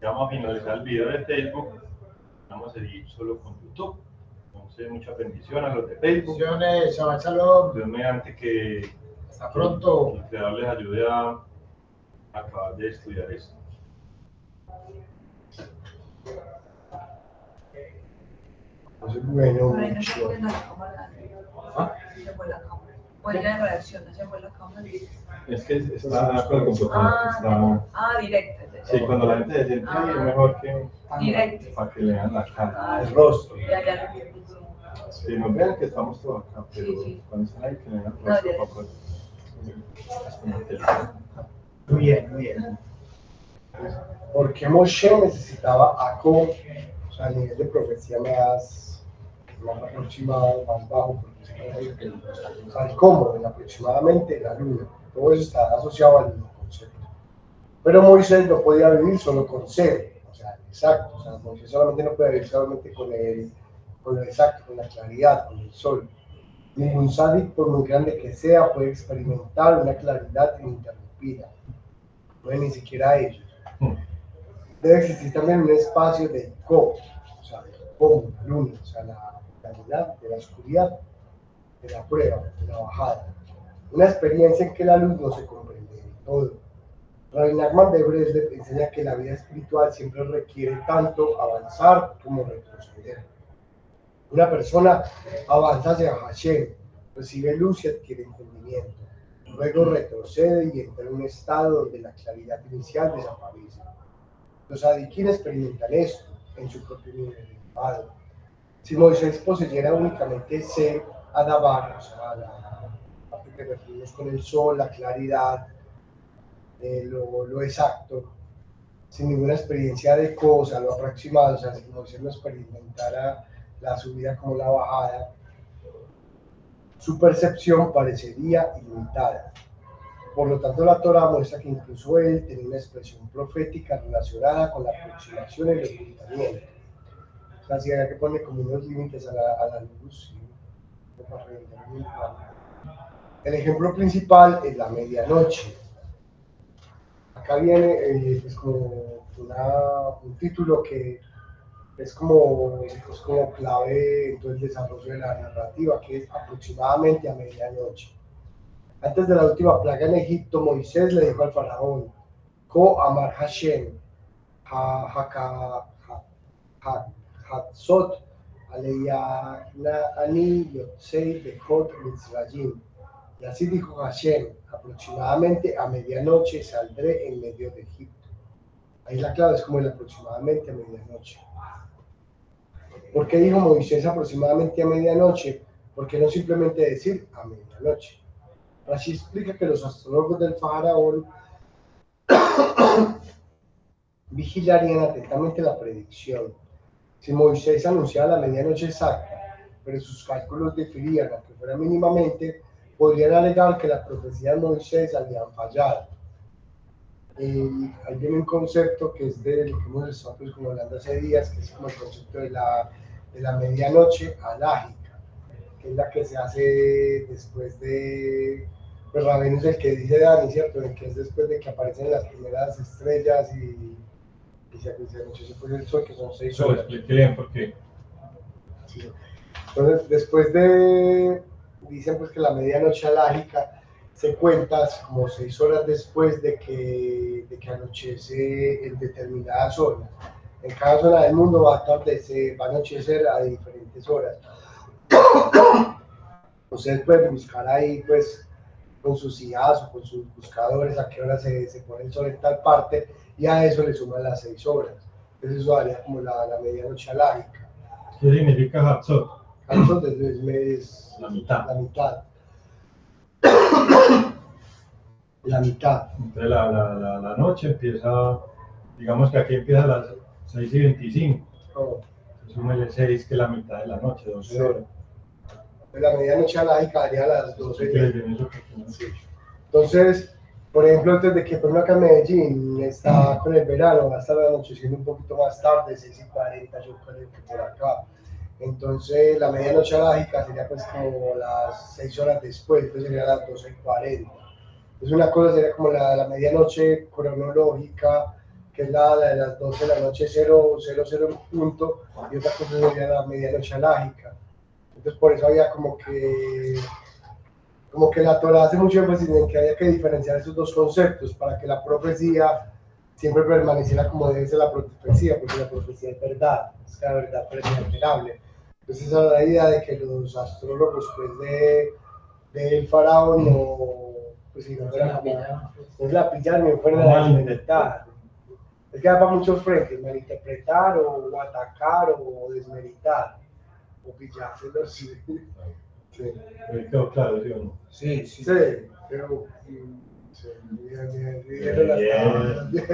Ya vamos a finalizar el video de Facebook. Vamos a seguir solo con YouTube. Entonces, muchas bendiciones a los de Facebook. Bendiciones, Shabbat Shalom. Dios mediante que Hasta pronto. el Creador les ayude a acabar de estudiar esto. Bueno, Por ahí no se pone la cámara. ¿Ah? Se fue la cámara. Ponle la reacción, se fue la cámara. Es que está con el computador. Directo. Sí, cuando la gente se siente ahí, es mejor que Directo. para que le vean la cara, el El rostro. Ya lo entendí. Si nos vean que estamos todos acá, pero Sí. cuando están ahí, que le vean el No, rostro ya. para poder. Muy bien, muy bien. ¿por qué Moshe necesitaba a Jacob? O sea, a nivel de profecía más aproximado, más bajo, porque se puede decir que o sea, el cómo, aproximadamente la luna. Todo eso está asociado al mismo concepto. Pero Moisés no podía vivir solo con ser, o sea, exacto. O sea, Moisés solamente no puede vivir solamente con lo exacto, con la claridad, con el sol. Ningún sádic, por muy grande que sea, puede experimentar una claridad ininterrumpida. No hay ni siquiera ellos. Debe existir también un espacio de co, o sea, de cómo, la luna, o sea, la claridad de la oscuridad, de la prueba, de la bajada. Una experiencia en que la luz no se comprende de todo. Rabbi Nachman de Breslev enseña que la vida espiritual siempre requiere tanto avanzar como retroceder. Una persona avanza hacia Hashem, recibe luz y adquiere entendimiento. Luego retrocede y entra en un estado donde la claridad inicial desaparece. Los adiquín experimentan esto en su propio nivel elevado. Si Moisés poseyera únicamente ser Adabar, o sea, la que referimos con el sol, la claridad, lo exacto, sin ninguna experiencia de cosa, lo aproximado, o sea, si Moisés no experimentara la subida como la bajada, su percepción parecería ilimitada. Por lo tanto, la Torah muestra que incluso él tenía una expresión profética relacionada con la aproximación y el ocultamiento. O sea, si había que poner como unos límites a la luz. ¿Sí? El ejemplo principal es la medianoche. Acá viene pues como un título que es como clave en todo el desarrollo de la narrativa, que es aproximadamente a medianoche. Antes de la última plaga en Egipto, Moisés le dijo al faraón: Ko amar Hashem, hatzot aleya ani yotzei bechot mitzrayim. Y así dijo Hashem: aproximadamente a medianoche saldré en medio de Egipto. Ahí la clave es como el aproximadamente a medianoche. ¿Por qué dijo Moisés aproximadamente a medianoche? Porque no simplemente decir a medianoche. Rashi explica que los astrólogos del faraón vigilarían atentamente la predicción. Si Moisés anunciaba la medianoche exacta, pero sus cálculos difirían aunque fuera mínimamente, podrían alegar que las profecías de Moisés habían fallado. Ahí viene un concepto que es de lo que hemos estado pues, como hablando hace días, que es como el concepto de la medianoche alágica, que es la que se hace después de, pues Rabenu es el que dice Dani, ¿cierto? El que es después de que aparecen las primeras estrellas y se anochece pues el sol, que son 6 Lo horas. expliqué bien porque Sí. Entonces, después de, dicen pues que la medianoche alágica se cuenta como 6 horas después de que anochece en determinadas zonas. En cada zona del mundo va a anochecer a diferentes horas. Ustedes pueden buscar ahí pues con sus IAs o con sus buscadores a qué hora se pone el sol en tal parte y a eso le suman las 6 horas. Entonces eso daría como la medianoche alágica. ¿qué significa Hatzot? Entonces es La mitad. la mitad. La mitad. Entonces la noche empieza, digamos que aquí empieza a las 6:25. Oh, Súmale 6, que es la mitad de la noche, 12 Sí. horas. De la medianoche alágica daría a las 12. ¿Qué le eso que no? Sí. Entonces, por ejemplo, antes de que por acá en Medellín está con el verano, va a estar anocheciendo un poquito más tarde, 6:40, yo creo que por acá. Entonces, la medianoche alágica sería pues como las 6 horas después, entonces sería las 12:40. Entonces, una cosa sería como la medianoche cronológica, que es la de las 12 de la noche, 0:00 en punto, y otra cosa sería la medianoche alágica. Entonces, por eso había como que la Torá hace mucho énfasis en que había que diferenciar esos dos conceptos para que la profecía siempre permaneciera como debe ser la profecía, porque la profecía es verdad, es que la verdad parece inalterable. Entonces esa es la idea de que los astrólogos pues del faraón pues si no fueran como, no la pillaron ni fueran a desmeritar. Es que va para muchos frentes, malinterpretar o atacar o desmeritar o pillárselo, sí. Sí. Me quedó claro, ¿sí o no? Sí, sí. Sí, pero sí, bien, Bien. Bien.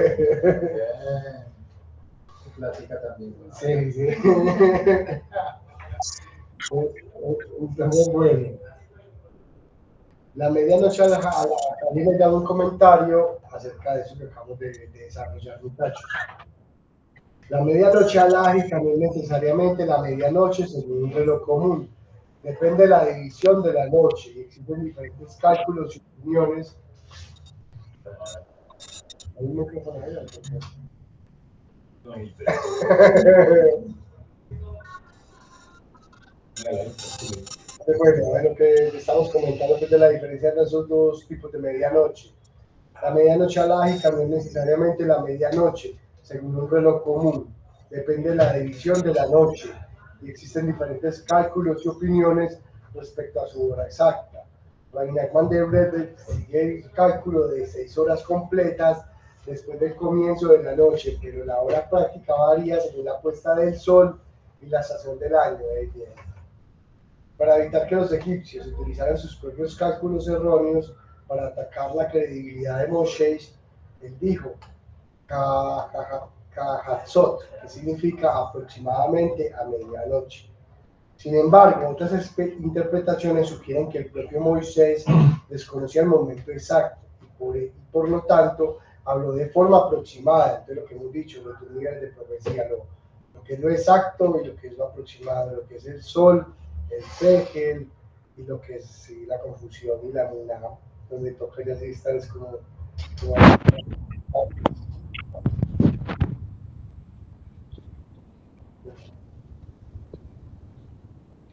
Se platica también. ¿No? Sí, sí. Está muy bueno. La medianoche a también me dado un comentario acerca de eso que acabamos de desarrollar, muchachos. La medianoche alágica no es necesariamente la medianoche según un reloj común. Depende de la división de la noche y existen diferentes cálculos y opiniones. Hay un micrófono ahí, bueno, lo que estamos comentando es de la diferencia de esos dos tipos de medianoche. La medianoche alágica no es necesariamente la medianoche, según un reloj común. Depende de la división de la noche y existen diferentes cálculos y opiniones respecto a su hora exacta. Rabbi Nachman de Breslov sigue el cálculo de 6 horas completas después del comienzo de la noche, pero la hora práctica varía según la puesta del sol y la estación del año. Para evitar que los egipcios utilizaran sus propios cálculos erróneos para atacar la credibilidad de Moshe, él dijo Kahatzot, que significa aproximadamente a medianoche. Sin embargo, otras interpretaciones sugieren que el propio Moisés desconocía el momento exacto y por lo tanto habló de forma aproximada. Entonces, lo que hemos dicho, los dos niveles de profecía, lo que es lo exacto y lo que es lo aproximado, lo que es el sol, el Tegel y lo que es sí, la confusión y la mina, donde toca ya sí estar es como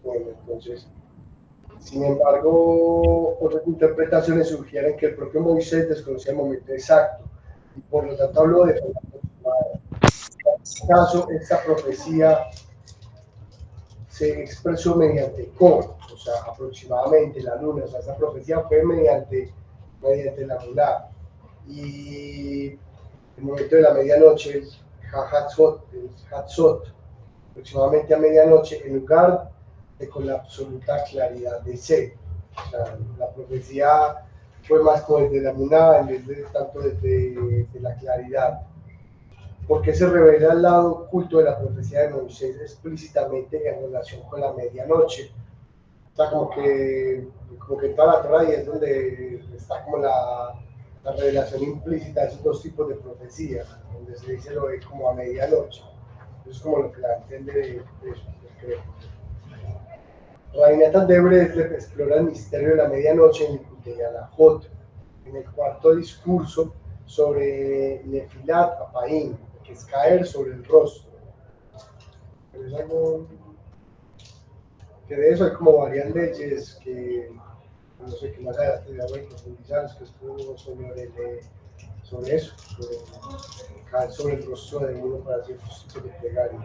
bueno, entonces. Sin embargo, otras interpretaciones sugieren que el propio Moisés desconocía el momento exacto y por lo tanto habló de forma aproximada. En este caso, esta profecía se expresó mediante o sea, aproximadamente la luna, o sea, esta profecía fue mediante la luna. Y el momento de la medianoche, Hatzot, aproximadamente a medianoche, en lugar de con la absoluta claridad de ser. O sea, la profecía fue más como desde la Muná en vez de tanto desde la claridad. Porque se revela el lado oculto de la profecía de Moisés explícitamente en relación con la medianoche. O sea, como que en toda la Torah y es donde está como la revelación implícita de esos dos tipos de profecía, donde se dice lo de como a medianoche. Eso es como lo que la entiende de eso, creo. Rabbi Natan de Breslov explora el misterio de la medianoche en Likutei Halachot, en el cuarto discurso sobre Nefilat Apaim, que es caer sobre el rostro. Pero es algo que de eso hay como varias leyes que no sé qué más adelante voy a profundizar, es que estuvo sobre eso, sobre caer sobre el rostro de uno para ciertos tipos de plegaria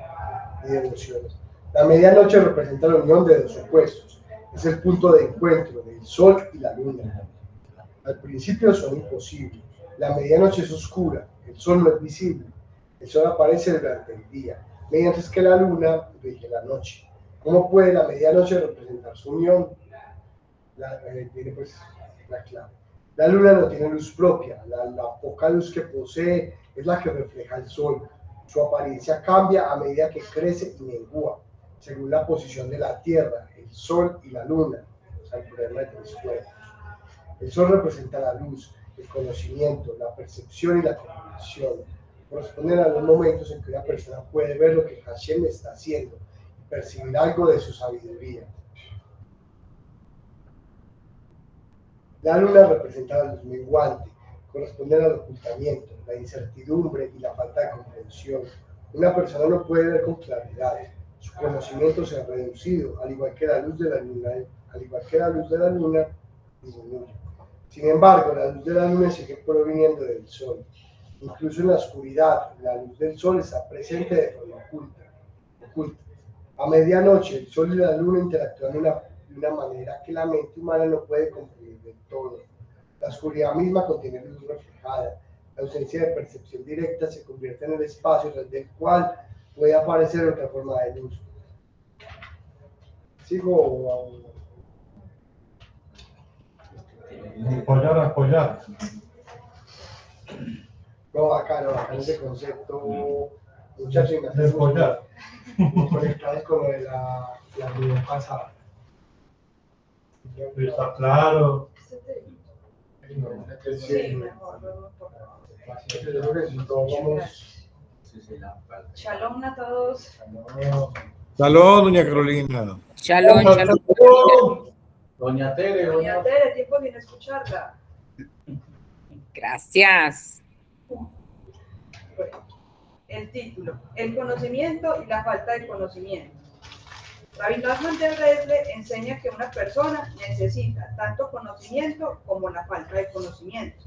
y devociones. La medianoche representa la unión de dos opuestos, es el punto de encuentro del sol y la luna. Al principio son imposibles, la medianoche es oscura, el sol no es visible, el sol aparece durante el día, mientras que la luna rige la noche. ¿Cómo puede la medianoche representar su unión? Tiene pues la clave. La luna no tiene luz propia, la poca luz que posee es la que refleja el sol. Su apariencia cambia a medida que crece y mengua, según la posición de la Tierra, el Sol y la Luna, o sea, el problema de tres cuerpos. El Sol representa la luz, el conocimiento, la percepción y la comprensión. Corresponden a los momentos en que una persona puede ver lo que Hashem está haciendo y percibir algo de su sabiduría. La luna representa la luz menguante, corresponden al ocultamiento, la incertidumbre y la falta de comprensión. Una persona no puede ver con claridad, su conocimiento se ha reducido, al igual que la luz de la luna, disminuye. Sin embargo, la luz de la luna sigue proviniendo del sol. Incluso en la oscuridad, la luz del sol está presente de forma oculta. A medianoche, el sol y la luna interactúan de una manera que la mente humana no puede comprender del todo. La oscuridad misma contiene luz reflejada. La ausencia de percepción directa se convierte en el espacio desde el cual puede aparecer otra forma de luz. ¿Sigo? Apoyar. No, acá ese concepto, muchachos, Apoyar. conectados con lo de la vida pasada. Está claro. Sí, mejor. Yo creo que si todos vamos. Shalom a todos. Salud, doña Carolina. Shalom, shalom. Doña Tere, Doña Tere, tiempo sin escucharla. Gracias. Bueno, el título, el conocimiento y la falta de conocimiento. Rabbi Nachman de Bresle enseña que una persona necesita tanto conocimiento como la falta de conocimiento.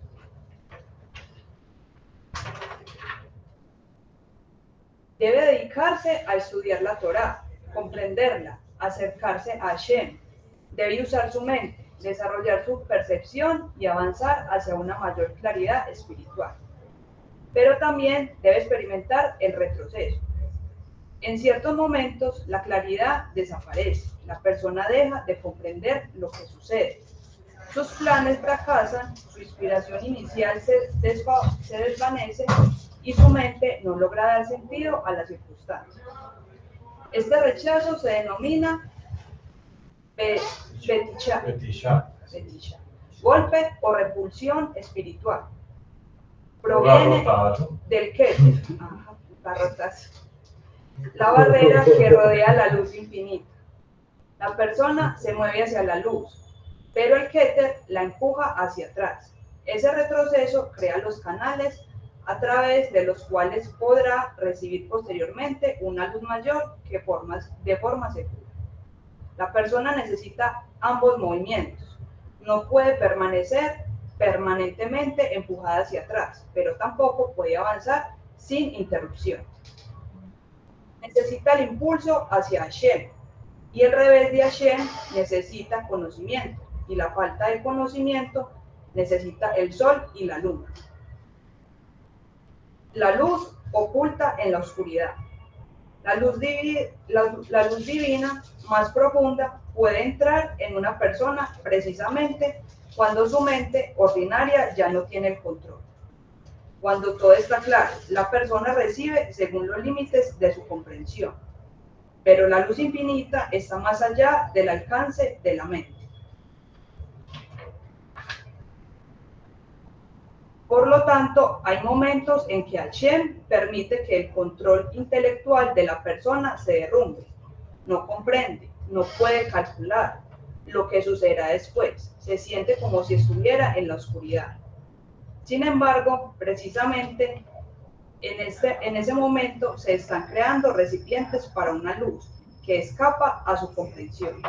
Debe dedicarse a estudiar la Torá, comprenderla, acercarse a Hashem. Debe usar su mente, desarrollar su percepción y avanzar hacia una mayor claridad espiritual. Pero también debe experimentar el retroceso. En ciertos momentos, la claridad desaparece. La persona deja de comprender lo que sucede. Sus planes fracasan, su inspiración inicial se desvanece y su mente no logra dar sentido a las circunstancias. Este rechazo se denomina betisha, golpe o repulsión espiritual. Proviene del Keter, garrotazo, la barrera que rodea la luz infinita. La persona se mueve hacia la luz, pero el Keter la empuja hacia atrás. Ese retroceso crea los canales a través de los cuales podrá recibir posteriormente una luz mayor de forma segura. La persona necesita ambos movimientos. No puede permanecer permanentemente empujada hacia atrás, pero tampoco puede avanzar sin interrupción. Necesita el impulso hacia Hashem, y el revés de Hashem necesita conocimiento, y la falta de conocimiento necesita el sol y la luna. La luz oculta en la oscuridad. La luz divina más profunda puede entrar en una persona precisamente cuando su mente ordinaria ya no tiene el control. Cuando todo está claro, la persona recibe según los límites de su comprensión, pero la luz infinita está más allá del alcance de la mente. Por lo tanto, hay momentos en que Hashem permite que el control intelectual de la persona se derrumbe. No comprende, no puede calcular lo que sucederá después. Se siente como si estuviera en la oscuridad. Sin embargo, precisamente en ese momento se están creando recipientes para una luz que escapa a su comprensión.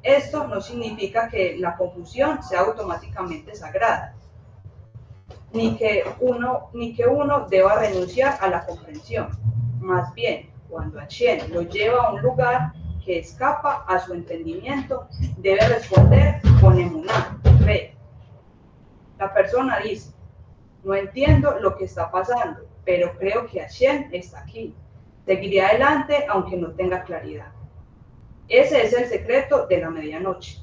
Esto no significa que la confusión sea automáticamente sagrada, ni que uno deba renunciar a la comprensión. Más bien, cuando Hashem lo lleva a un lugar que escapa a su entendimiento, debe responder con emuná, fe. La persona dice: no entiendo lo que está pasando, pero creo que Hashem está aquí. Seguiré adelante aunque no tenga claridad. Ese es el secreto de la medianoche.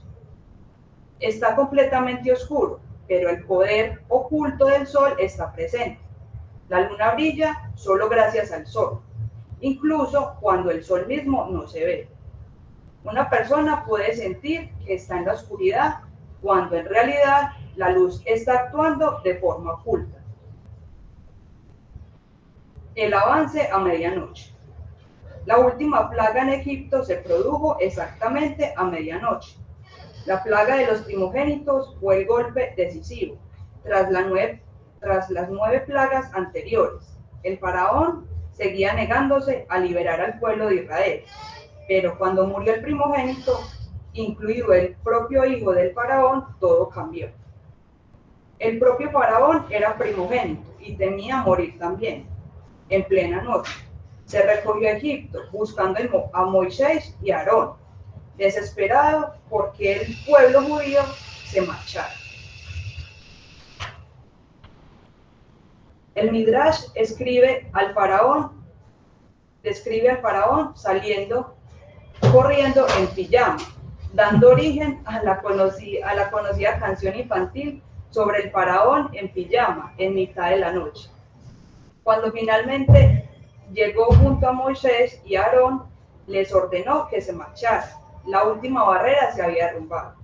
Está completamente oscuro, pero el poder oculto del sol está presente. La luna brilla solo gracias al sol, incluso cuando el sol mismo no se ve. Una persona puede sentir que está en la oscuridad cuando en realidad la luz está actuando de forma oculta. El avance a medianoche. La última plaga en Egipto se produjo exactamente a medianoche. La plaga de los primogénitos fue el golpe decisivo. Tras las 9 plagas anteriores, el faraón seguía negándose a liberar al pueblo de Israel. Pero cuando murió el primogénito, incluido el propio hijo del faraón, todo cambió. El propio faraón era primogénito y temía morir también. En plena noche, se recogió a Egipto buscando a Moisés y a Aarón, desesperado porque el pueblo judío se marchara. El Midrash describe al faraón saliendo corriendo en pijama, dando origen a la conocida canción infantil sobre el faraón en pijama en mitad de la noche. Cuando finalmente llegó junto a Moisés y Aarón, les ordenó que se marcharan. La última barrera se había derrumbado.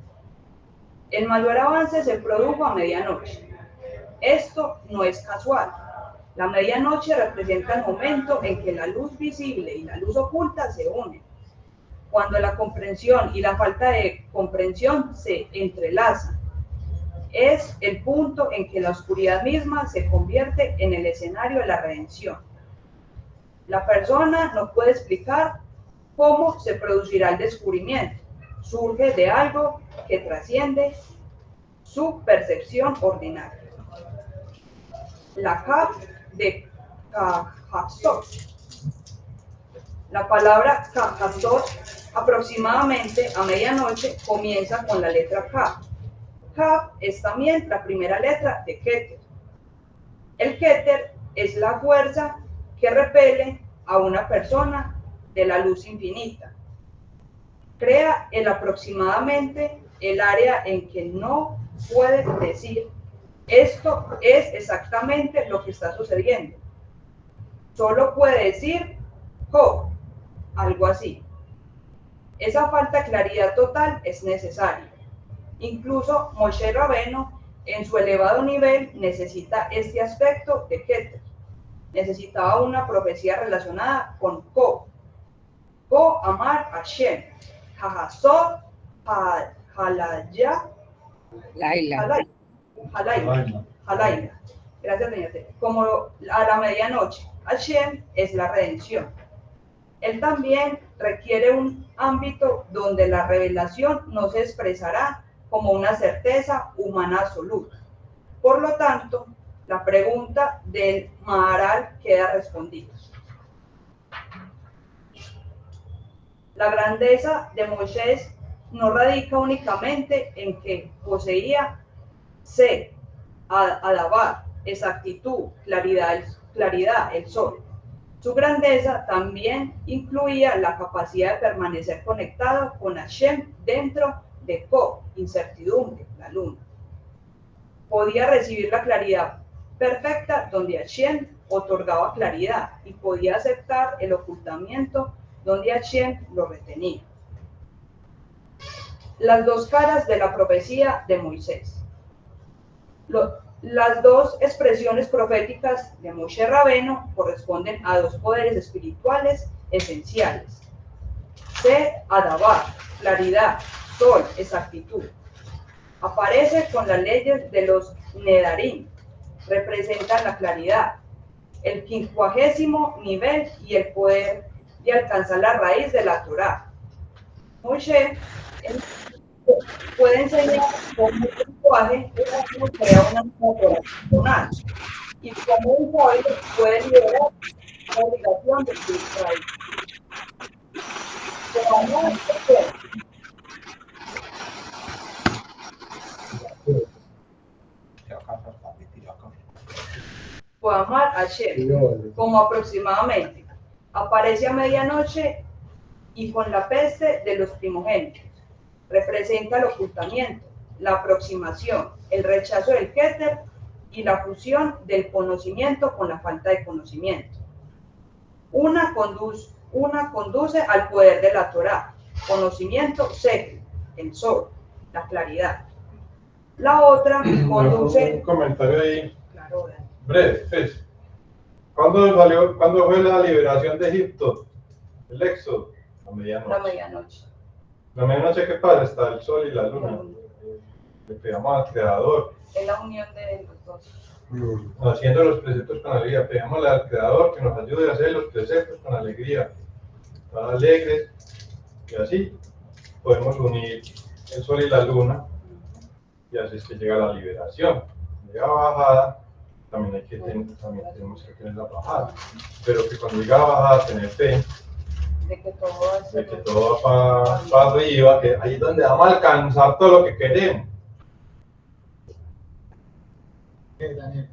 El mayor avance se produjo a medianoche. Esto no es casual. La medianoche representa el momento en que la luz visible y la luz oculta se unen. Cuando la comprensión y la falta de comprensión se entrelazan. Es el punto en que la oscuridad misma se convierte en el escenario de la redención. La persona no puede explicar cómo se producirá el descubrimiento. Surge de algo que trasciende su percepción ordinaria. La Kaf de Kahasot. La palabra Kahasot aproximadamente a medianoche comienza con la letra K. Kaf es también la primera letra de Keter. El Keter es la fuerza que repele a una persona de la luz infinita. Crea aproximadamente el área en que no puede decir esto es exactamente lo que está sucediendo. Solo puede decir algo así. Esa falta de claridad total es necesaria. Incluso Moshe Rabeno, en su elevado nivel, necesita este aspecto de Keter. Necesitaba una profecía relacionada con Ko Amar Hashem, Kahasot, Halaya, Halayla. Gracias, doña Tere. Como a la medianoche, Hashem es la redención. Él también requiere un ámbito donde la revelación no se expresará como una certeza humana absoluta. Por lo tanto, la pregunta del Maharal queda respondida. La grandeza de Moisés no radica únicamente en que poseía Adabar, exactitud, claridad, el sol. Su grandeza también incluía la capacidad de permanecer conectado con Hashem dentro de Ko, incertidumbre, la luna. Podía recibir la claridad perfecta donde Hashem otorgaba claridad y podía aceptar el ocultamiento donde Hashem lo retenía. Las dos caras de la profecía de Moisés. Las dos expresiones proféticas de Moshe Rabeno corresponden a dos poderes espirituales esenciales. Adabar, claridad, sol, exactitud. Aparece con las leyes de los Nedarim, representan la claridad, el 50º nivel y el poder de alcanzar la raíz de la Torá. Moshe puede enseñar cómo el lenguaje crea una Torá personal y cómo un sabio puede liberar la obligación de su raíz. Puede amar a Hashem, como aproximadamente aparece a medianoche y con la peste de los primogénitos. Representa el ocultamiento, la aproximación, el rechazo del Keter y la fusión del conocimiento con la falta de conocimiento. Una conduce al poder de la Torá, conocimiento, Sehel, el sol, la claridad. La otra Un conduce... comentario ahí, Claro, breve, pues. ¿Cuándo fue la liberación de Egipto? El éxodo, la medianoche. la medianoche. La medianoche, ¿qué pasa? Está el sol y la luna. Le pedimos al Creador, Es la unión de los dos. haciendo los preceptos con alegría. Pedimosle al Creador que nos ayude a hacer los preceptos con alegría. Estar alegres, y así podemos unir el sol y la luna, y así es que llega la liberación. Llega bajada, también tenemos que tener la bajada, pero que cuando llega bajada, tener fe De que todo va para arriba, que ahí es donde vamos a alcanzar todo lo que queremos. Daniel,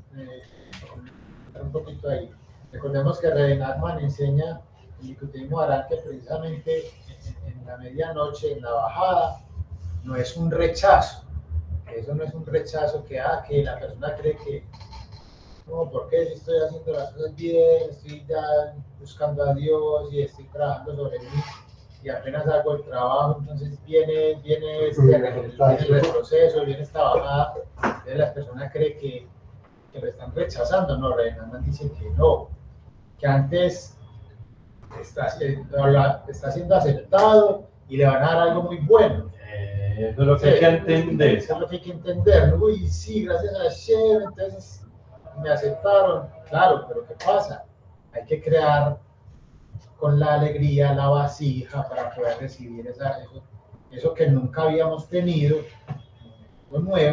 un poquito ahí. Recordemos que Rebbe Nachman enseña en Likutei Moharan que precisamente en la medianoche, en la bajada, no es un rechazo. Eso no es un rechazo que la persona cree que, no, ¿por qué si estoy haciendo las cosas bien, estoy ya buscando a Dios y estoy trabajando sobre mí y apenas hago el trabajo, entonces viene el retroceso, viene esta bajada? Entonces la persona cree que lo están rechazando. No, Rebbe Nachman dice que no, que antes está siendo aceptado y le van a dar algo muy bueno. Eso es lo que hay que entender. Eso es lo que hay que entender, ¿no? Uy, sí, gracias a Hashem, entonces me aceptaron. Claro, pero ¿qué pasa? Hay que crear con la alegría la vasija para poder recibir eso que nunca habíamos tenido, una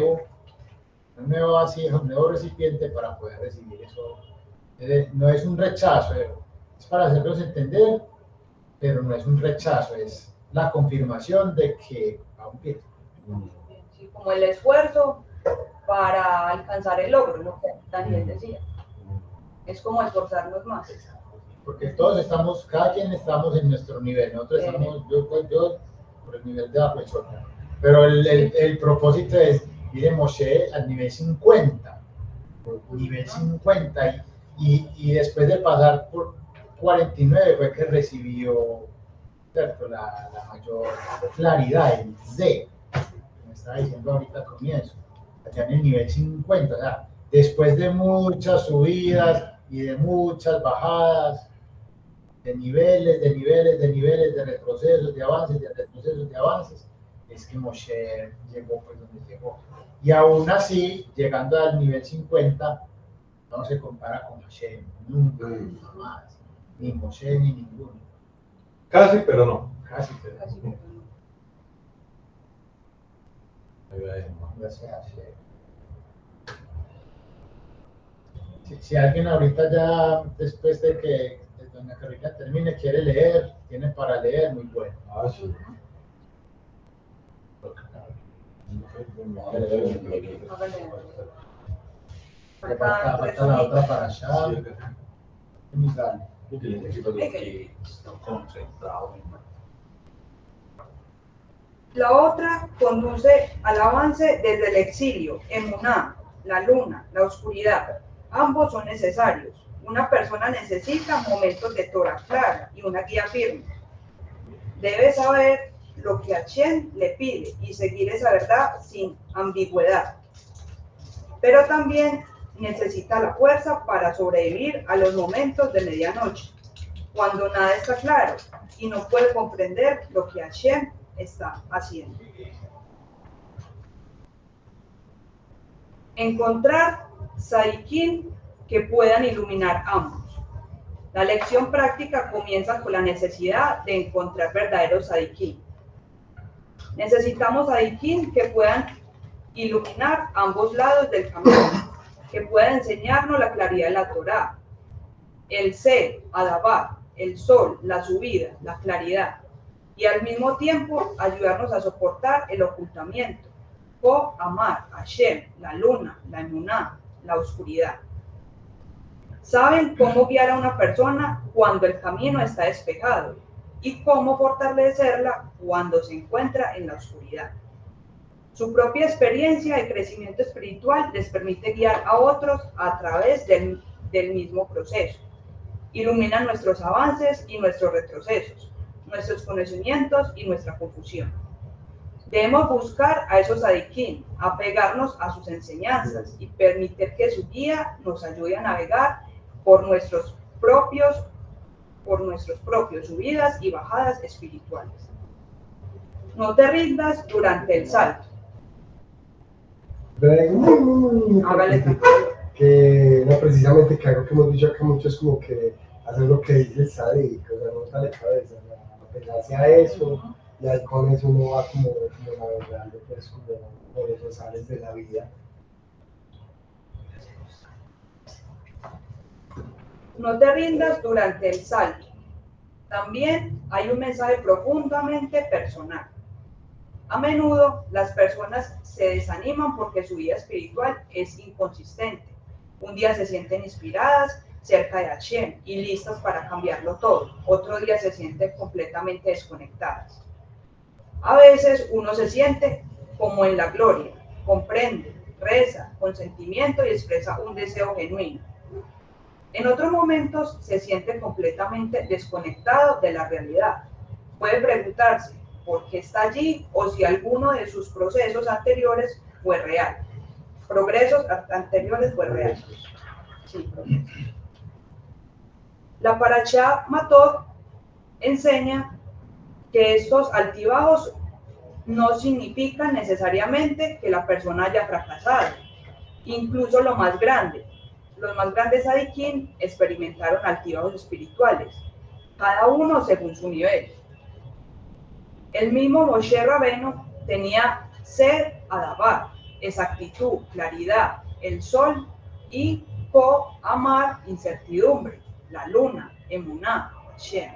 nueva vasija, un nuevo recipiente para poder recibir eso. No es un rechazo, es para hacerlos entender, pero no es un rechazo, es la confirmación de que vamos bien. Sí, como el esfuerzo para alcanzar el logro, lo que Daniel decía. Es como esforzarnos más. Porque cada quien estamos en nuestro nivel. Nosotros estamos, yo por el nivel de la persona. Pero el propósito es ir de Moshe al nivel 50. Nivel 50. Y después de pasar por 49 fue que recibió, ¿cierto?, la mayor claridad, el Z, me estaba diciendo ahorita al comienzo, allá en el nivel 50, o sea, después de muchas subidas y de muchas bajadas, de niveles, de retrocesos, de avances, de retrocesos, de avances, es que Moshe llegó pues donde llegó. Y aún así, llegando al nivel 50, no se compara con Moshe, nunca, jamás, ni Moshe ni ninguno. Casi, pero no. Casi, pero no. Así que, Gracias a Hashem. Si alguien ahorita ya, después de que doña Carolina termine, quiere leer, tiene para leer, muy bueno. Sí. Falta la otra para allá. La otra conduce al avance desde el exilio, emuná, la luna, la oscuridad. Ambos son necesarios. Una persona necesita momentos de Torah clara y una guía firme. Debe saber lo que Hashem le pide y seguir esa verdad sin ambigüedad. Pero también necesita la fuerza para sobrevivir a los momentos de medianoche, cuando nada está claro y no puede comprender lo que Hashem está haciendo. Encontrar tzadikim que puedan iluminar ambos. La lección práctica comienza con la necesidad de encontrar verdaderos tzadikim. Necesitamos tzadikim que puedan iluminar ambos lados del camino, que puedan enseñarnos la claridad de la Torá, el ser, Adabar, el sol, la subida, la claridad, y al mismo tiempo ayudarnos a soportar el ocultamiento, o amar, Hashem, la luna, la emuná, la oscuridad. Saben cómo guiar a una persona cuando el camino está despejado y cómo fortalecerla cuando se encuentra en la oscuridad. Su propia experiencia de crecimiento espiritual les permite guiar a otros a través del mismo proceso. Ilumina nuestros avances y nuestros retrocesos, nuestros conocimientos y nuestra confusión. Debemos buscar a esos sadiquín, apegarnos a sus enseñanzas y permitir que su guía nos ayude a navegar por nuestros propios subidas y bajadas espirituales. No te rindas durante el salto. Hágale. Que no, precisamente que algo que hemos dicho acá mucho es como que hacer lo que dice el sádico, o sea, no está de cabeza, apegarse a eso, y ahí con eso uno va como navegando, pues como por esos sales de la vida. No te rindas durante el salto. También hay un mensaje profundamente personal. A menudo las personas se desaniman porque su vida espiritual es inconsistente. Un día se sienten inspiradas cerca de Hashem y listas para cambiarlo todo. Otro día se sienten completamente desconectadas. A veces uno se siente como en la gloria, comprende, reza con sentimiento y expresa un deseo genuino. En otros momentos se siente completamente desconectado de la realidad. Puede preguntarse por qué está allí o si alguno de sus procesos anteriores fue real. Progresos anteriores fue real. Sí, progresos. La Parashá Matot enseña que estos altibajos no significan necesariamente que la persona haya fracasado. Incluso los más grandes sadiquín experimentaron altibajos espirituales, cada uno según su nivel. El mismo Moshe Rabenu tenía ser adabar, exactitud, claridad, el sol, y amar, incertidumbre, la luna, emuná, Shem.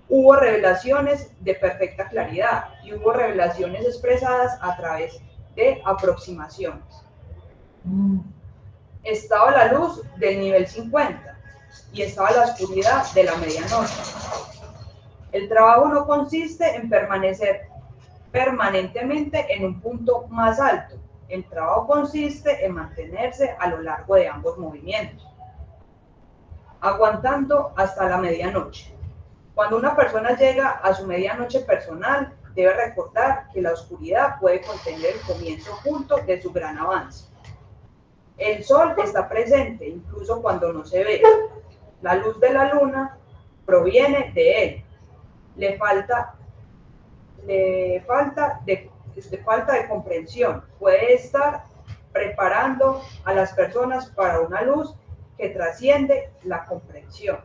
Hubo revelaciones de perfecta claridad y hubo revelaciones expresadas a través de aproximaciones. Estaba la luz del nivel 50 y estaba la oscuridad de la medianoche. El trabajo no consiste en permanecer permanentemente en un punto más alto. El trabajo consiste en mantenerse a lo largo de ambos movimientos, aguantando hasta la medianoche. Cuando una persona llega a su medianoche personal, debe recordar que la oscuridad puede contener el comienzo oculto de su gran avance. El sol está presente incluso cuando no se ve. La luz de la luna proviene de él. Le falta de comprensión. Puede estar preparando a las personas para una luz que trasciende la comprensión.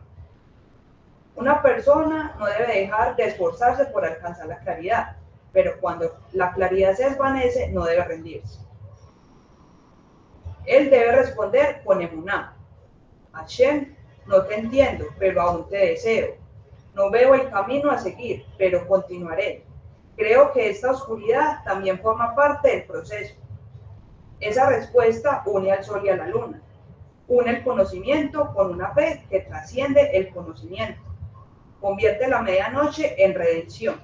Una persona no debe dejar de esforzarse por alcanzar la claridad, pero cuando la claridad se desvanece, no debe rendirse. Él debe responder con emuná. Hashem, no te entiendo, pero aún te deseo. No veo el camino a seguir, pero continuaré. Creo que esta oscuridad también forma parte del proceso. Esa respuesta une al sol y a la luna. Une el conocimiento con una fe que trasciende el conocimiento. Convierte la medianoche en redención.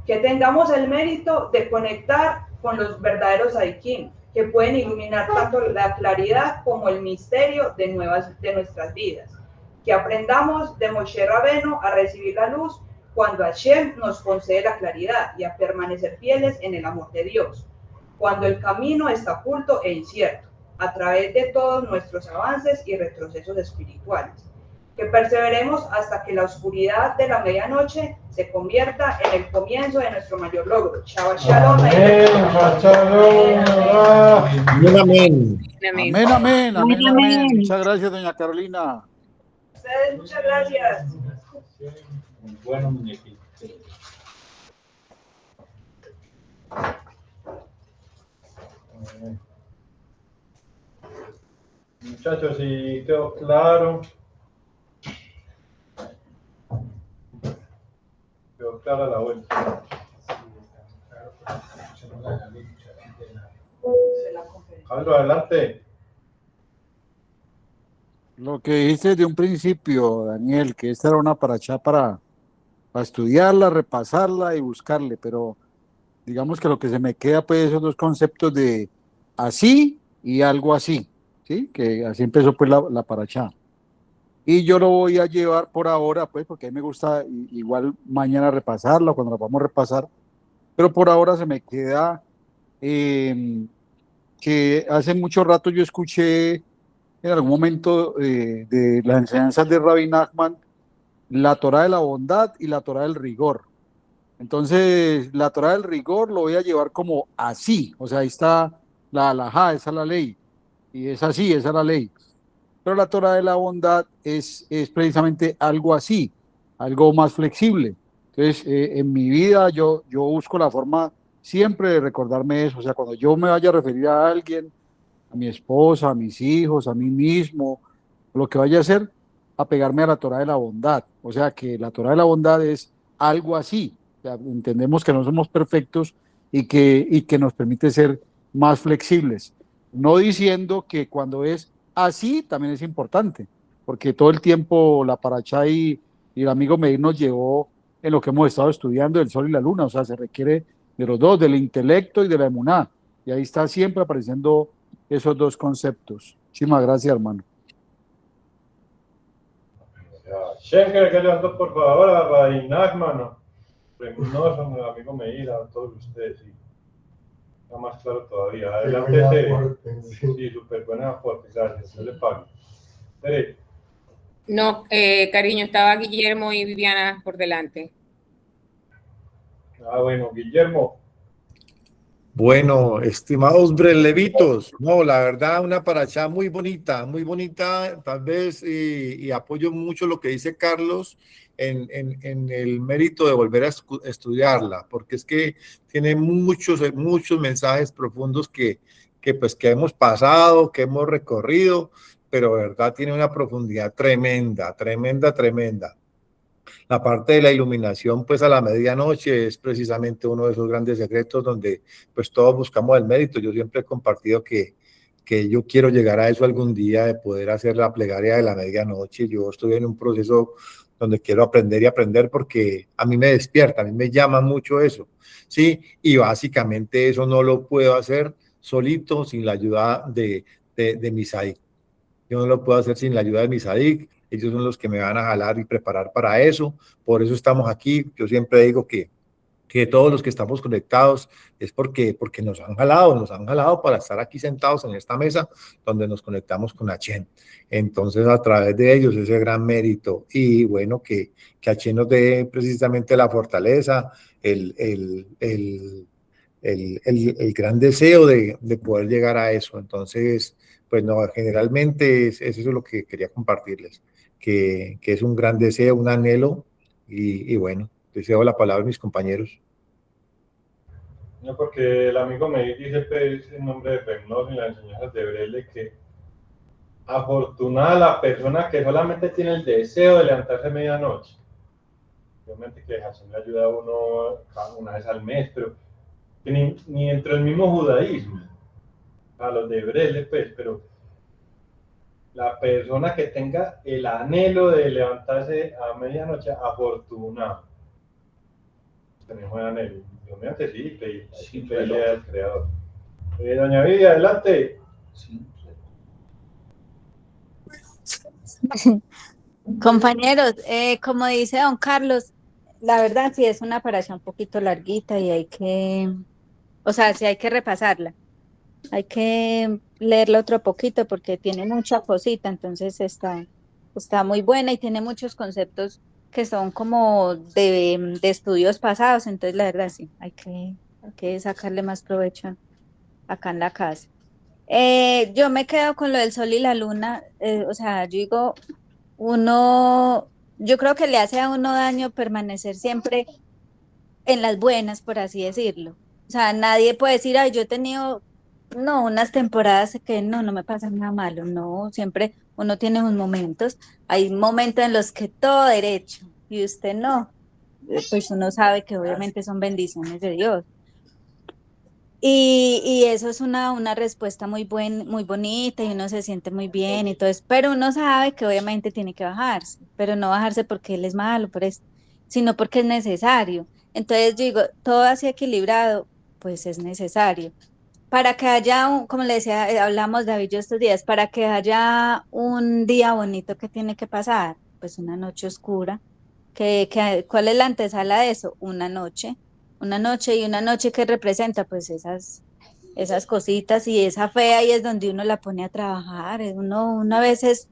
Que tengamos el mérito de conectar con los verdaderos sadiquín, que pueden iluminar tanto la claridad como el misterio de nuestras vidas. Que aprendamos de Moshe Rabenu a recibir la luz cuando Hashem nos concede la claridad y a permanecer fieles en el amor de Dios, cuando el camino está oculto e incierto, a través de todos nuestros avances y retrocesos espirituales. Que perseveremos hasta que la oscuridad de la medianoche se convierta en el comienzo de nuestro mayor logro. Shabbat Shalom. Amén, shalom. Amén, amén. Amén, amén, amén, amén. Muchas gracias, doña Carolina. Ustedes, muchas gracias. Muy bueno, muñequito. Muchachos, si quedó claro. Quedó clara la vuelta. Aldo, adelante. Lo que dijiste de un principio, Daniel, que esta era una parachá para para estudiarla, repasarla y buscarle, pero digamos que lo que se me queda pues esos dos conceptos de así y algo así, ¿sí? Que así empezó pues la paracha. Y yo lo voy a llevar por ahora, pues, porque a mí me gusta igual mañana repasarla, cuando la vamos a repasar, pero por ahora se me queda eh, que hace mucho rato yo escuché en algún momento de las enseñanzas de Rabbi Nachman la Torá de la bondad y la Torá del rigor. Entonces, la Torá del rigor lo voy a llevar como así, o sea, ahí está la halajá, esa es la ley, y es así, esa es la ley. Pero la Torah de la bondad es precisamente algo así, algo más flexible. Entonces, en mi vida yo busco la forma siempre de recordarme eso. O sea, cuando yo me vaya a referir a alguien, a mi esposa, a mis hijos, a mí mismo, lo que vaya a hacer, apegarme a la Torah de la bondad. O sea, que la Torah de la bondad es algo así. O sea, entendemos que no somos perfectos y que nos permite ser más flexibles. No diciendo que cuando es así también es importante, porque todo el tiempo la Parachá y el amigo Meir nos llevó en lo que hemos estado estudiando del sol y la luna. O sea, se requiere de los dos, del intelecto y de la emuná. Y ahí está siempre apareciendo esos dos conceptos. Muchísimas gracias, hermano. Schenker, que ayudando por favor a Rabbi Nachman, no son el amigo Meira, a todos ustedes, sí. Está más claro todavía. Adelante, sí, súper buena aporte, gracias, yo le pago. No, cariño, estaba Guillermo y Viviana por delante. Bueno, Guillermo. Bueno, estimados brelevitos, no, la verdad, una parachá muy bonita, tal vez, y apoyo mucho lo que dice Carlos en el mérito de volver a estudiarla, porque es que tiene muchos mensajes profundos pues, que hemos pasado, que hemos recorrido, pero de verdad tiene una profundidad tremenda, tremenda, tremenda. La parte de la iluminación, pues a la medianoche es precisamente uno de esos grandes secretos donde pues todos buscamos el mérito. Yo siempre he compartido que yo quiero llegar a eso algún día, de poder hacer la plegaria de la medianoche. Yo estoy en un proceso donde quiero aprender y aprender porque a mí me despierta, a mí me llama mucho eso, ¿sí? Y básicamente eso no lo puedo hacer solito sin la ayuda de mi SAIC. Yo no lo puedo hacer sin la ayuda de mi SADIC. Ellos son los que me van a jalar y preparar para eso. Por eso estamos aquí. Yo siempre digo que todos los que estamos conectados es porque nos han jalado para estar aquí sentados en esta mesa donde nos conectamos con Hashem. Entonces, a través de ellos, ese gran mérito. Y bueno, que Hashem nos dé precisamente la fortaleza, el gran deseo de poder llegar a eso. Entonces, pues no, generalmente eso es lo que quería compartirles, que es un gran deseo, un anhelo, y bueno, deseo la palabra a mis compañeros. No, porque el amigo me dice pues, en nombre de Femnos en las enseñanzas de Brele que afortunada la persona que solamente tiene el deseo de levantarse a medianoche. Obviamente que Hashem le ayuda a uno una vez al mes, pero que ni dentro del mismo judaísmo, a los de Brele, pues, pero la persona que tenga el anhelo de levantarse a medianoche, afortunado. Tenemos el anhelo. Yo me anticipo y pedirle al creador. Doña Vivi, adelante. Sí. Compañeros, como dice don Carlos, la verdad sí es una paración un poquito larguita y sí hay que repasarla. Hay que leerla otro poquito porque tiene mucha cosita, entonces está muy buena y tiene muchos conceptos que son como de estudios pasados, entonces la verdad sí, hay que sacarle más provecho acá en la casa. Yo me quedo con lo del sol y la luna, o sea, yo digo, yo creo que le hace a uno daño permanecer siempre en las buenas, por así decirlo. O sea, nadie puede decir, ay, yo he tenido, no, unas temporadas que no me pasa nada malo, no, siempre uno tiene sus momentos, hay momentos en los que todo derecho y usted no, pues uno sabe que obviamente son bendiciones de Dios. Y eso es una respuesta muy bonita y uno se siente muy bien y todo eso, pero uno sabe que obviamente tiene que bajarse, pero no bajarse porque él es malo, por eso, sino porque es necesario. Entonces yo digo, todo así equilibrado, pues es necesario. Para que haya, como le decía, hablamos David yo estos días, para que haya un día bonito que tiene que pasar, pues una noche oscura. ¿Cuál es la antesala de eso? Una noche y una noche que representa pues esas cositas y esa fe ahí es donde uno la pone a trabajar. Uno a veces,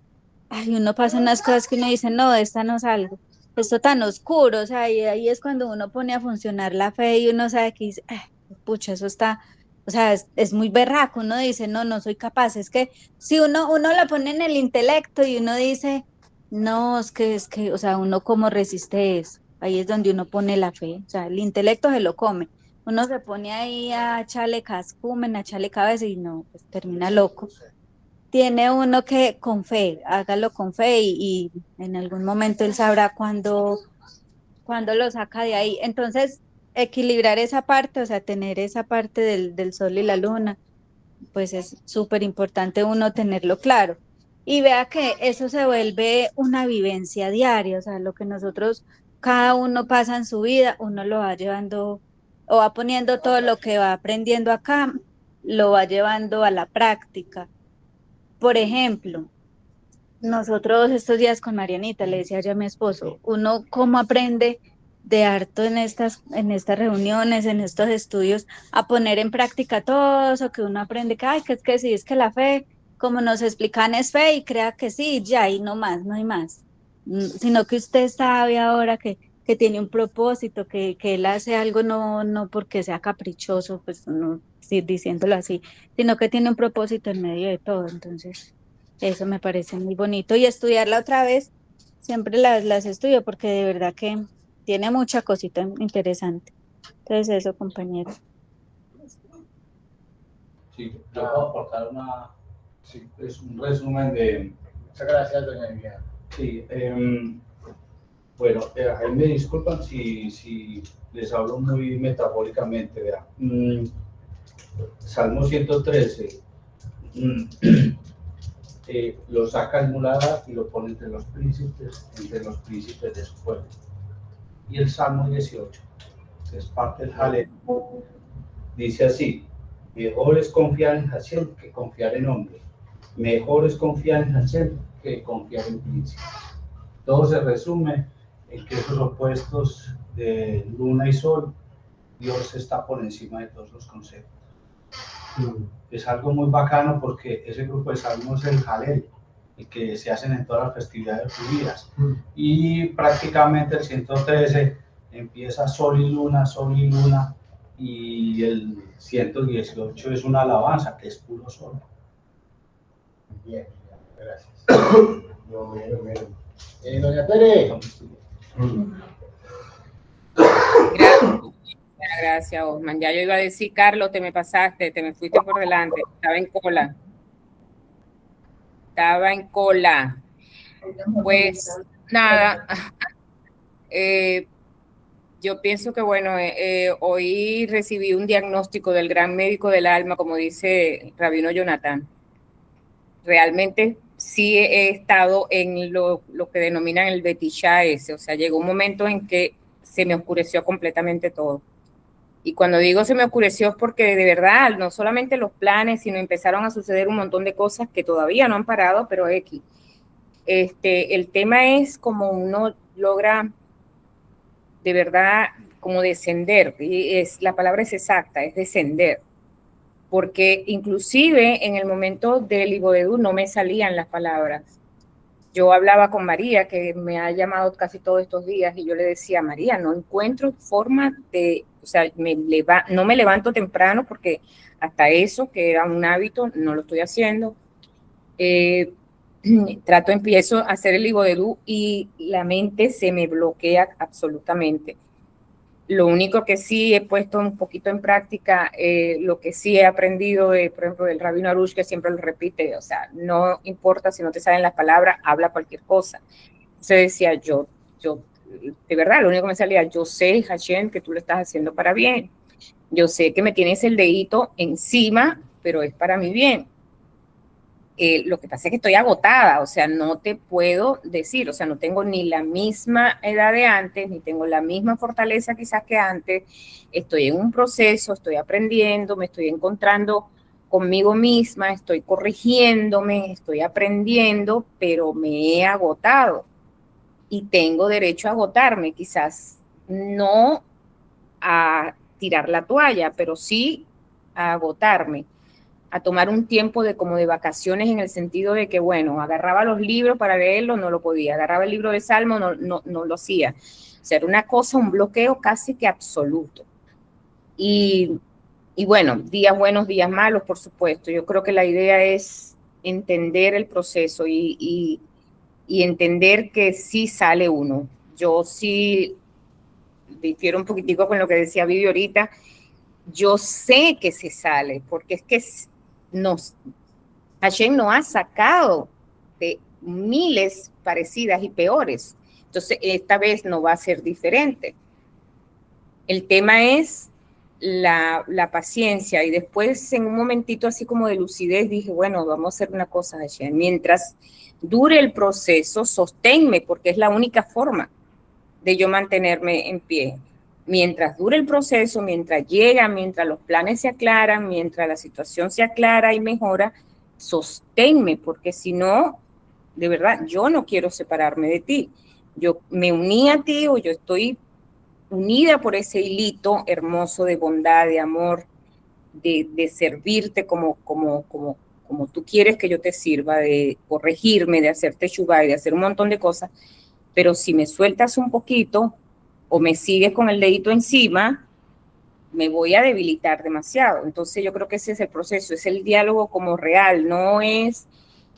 ay, uno pasa unas cosas que uno dice, no, de esta no salgo, esto tan oscuro, o sea, y ahí es cuando uno pone a funcionar la fe y uno sabe que dice, "Ay, pucha, eso está, o sea, es muy berraco", uno dice, no, no soy capaz, es que si uno la pone en el intelecto y uno dice, no, o sea, uno cómo resiste eso, ahí es donde uno pone la fe, o sea, el intelecto se lo come. Uno se pone ahí a echarle cascumen, a echarle cabeza y no, pues termina loco. Tiene uno que con fe, hágalo con fe y en algún momento él sabrá cuándo lo saca de ahí. Entonces, equilibrar esa parte, o sea, tener esa parte del sol y la luna, pues es súper importante uno tenerlo claro. Y vea que eso se vuelve una vivencia diaria, o sea, lo que nosotros, cada uno pasa en su vida, uno lo va llevando o va poniendo todo lo que va aprendiendo acá, lo va llevando a la práctica. Por ejemplo, nosotros estos días con Marianita, le decía yo a mi esposo, uno cómo aprende de harto en estas reuniones, en estos estudios, a poner en práctica todo eso que uno aprende, que, ay, que es que sí, es que la fe, como nos explican, es fe y crea que sí, ya, y no más, no hay más. Sino que usted sabe ahora que tiene un propósito, que él hace algo no porque sea caprichoso, pues no, sí, diciéndolo así, sino que tiene un propósito en medio de todo, entonces... Eso me parece muy bonito. Y estudiarla otra vez, siempre las estudio porque de verdad que tiene mucha cosita interesante. Entonces eso, compañero. Sí, yo puedo aportar es un resumen de... Muchas gracias, doña Viviana. Sí, bueno, ahí me disculpan si les hablo muy metafóricamente, vea. Salmo 113, lo saca el mulada y lo pone entre los príncipes de su pueblo. Y el Salmo 18, que es parte del Jalel, dice así: mejor es confiar en Hashem que confiar en hombre. Mejor es confiar en Hashem que confiar en príncipes. Todo se resume en que esos opuestos de luna y sol, Dios está por encima de todos los conceptos. Es algo muy bacano porque ese grupo de salmos es el Jalel, el que se hacen en todas las festividades judías. Y prácticamente el 113 empieza sol y luna, y el 118 es una alabanza, que es puro sol. Bien, gracias. Doña Tere. Gracias, Osman. Ya yo iba a decir, Carlos, te me pasaste, te me fuiste por delante. Estaba en cola. Pues nada, yo pienso que bueno, hoy recibí un diagnóstico del gran médico del alma, como dice Rabino Jonathan. Realmente sí he estado en lo que denominan el betishá ese, o sea, llegó un momento en que se me oscureció completamente todo. Y cuando digo se me oscureció es porque de verdad, no solamente los planes, sino empezaron a suceder un montón de cosas que todavía no han parado, pero X. El tema es como uno logra de verdad como descender, y la palabra es exacta, es descender. Porque inclusive en el momento del Ibodedú no me salían las palabras. Yo hablaba con María, que me ha llamado casi todos estos días, y yo le decía, María, no encuentro forma de, o sea, no me levanto temprano porque hasta eso, que era un hábito, no lo estoy haciendo. Empiezo a hacer el Ibodedú y la mente se me bloquea absolutamente. Lo único que sí he puesto un poquito en práctica, lo que sí he aprendido, por ejemplo, del Rabino Arush, que siempre lo repite, o sea, no importa si no te salen las palabras, habla cualquier cosa. Se decía, yo, de verdad, lo único que me salía, yo sé, Hashem, que tú lo estás haciendo para bien. Yo sé que me tienes el dedito encima, pero es para mi bien. Lo que pasa es que estoy agotada, o sea, no te puedo decir, o sea, no tengo ni la misma edad de antes, ni tengo la misma fortaleza quizás que antes, estoy en un proceso, estoy aprendiendo, me estoy encontrando conmigo misma, estoy corrigiéndome, estoy aprendiendo, pero me he agotado y tengo derecho a agotarme, quizás no a tirar la toalla, pero sí a agotarme, a tomar un tiempo de como de vacaciones en el sentido de que, bueno, agarraba los libros para leerlos, no lo podía, agarraba el libro de Salmo, no lo hacía. O sea, era una cosa, un bloqueo casi que absoluto. Y bueno, días buenos, días malos, por supuesto. Yo creo que la idea es entender el proceso y entender que sí sale uno. Yo sí difiero un poquitico con lo que decía Vivi ahorita. Yo sé que se sale, porque es que Hashem nos ha sacado de miles parecidas y peores. Entonces, esta vez no va a ser diferente. El tema es la paciencia, y después en un momentito así como de lucidez dije, bueno, vamos a hacer una cosa, Hashem. Mientras dure el proceso, sosténme, porque es la única forma de yo mantenerme en pie. Mientras dure el proceso, mientras llega, mientras los planes se aclaran, mientras la situación se aclara y mejora, sosténme, porque si no, de verdad, yo no quiero separarme de ti. Yo me uní a ti, o yo estoy unida por ese hilito hermoso de bondad, de amor, de servirte como tú quieres que yo te sirva, de corregirme, de hacerte shubá y de hacer un montón de cosas. Pero si me sueltas un poquito o me sigues con el dedito encima, me voy a debilitar demasiado. Entonces yo creo que ese es el proceso, es el diálogo como real, no es,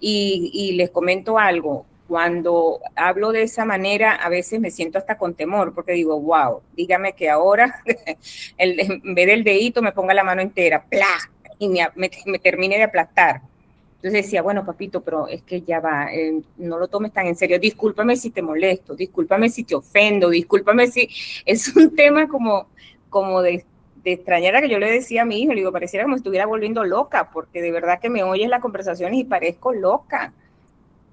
y les comento algo, cuando hablo de esa manera a veces me siento hasta con temor, porque digo, wow, dígame que ahora en vez del dedito me ponga la mano entera, ¡plá! Y me termine de aplastar. Entonces decía, bueno, papito, pero es que ya va, no lo tomes tan en serio. Discúlpame si te molesto, discúlpame si te ofendo, discúlpame si... Es un tema como de extrañar, que yo le decía a mi hijo, le digo, pareciera como si estuviera volviendo loca, porque de verdad que me oyes las conversaciones y parezco loca,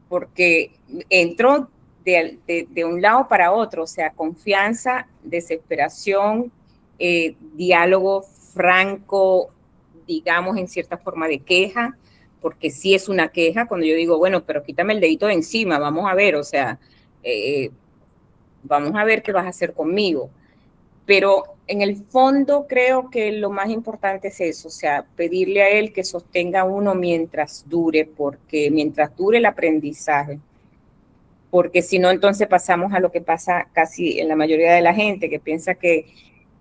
porque entro de un lado para otro, o sea, confianza, desesperación, diálogo franco, digamos, en cierta forma de queja, porque sí es una queja cuando yo digo, bueno, pero quítame el dedito de encima, vamos a ver, o sea, vamos a ver qué vas a hacer conmigo. Pero en el fondo creo que lo más importante es eso, o sea, pedirle a él que sostenga a uno mientras dure, porque mientras dure el aprendizaje, porque si no, entonces pasamos a lo que pasa casi en la mayoría de la gente, que piensa que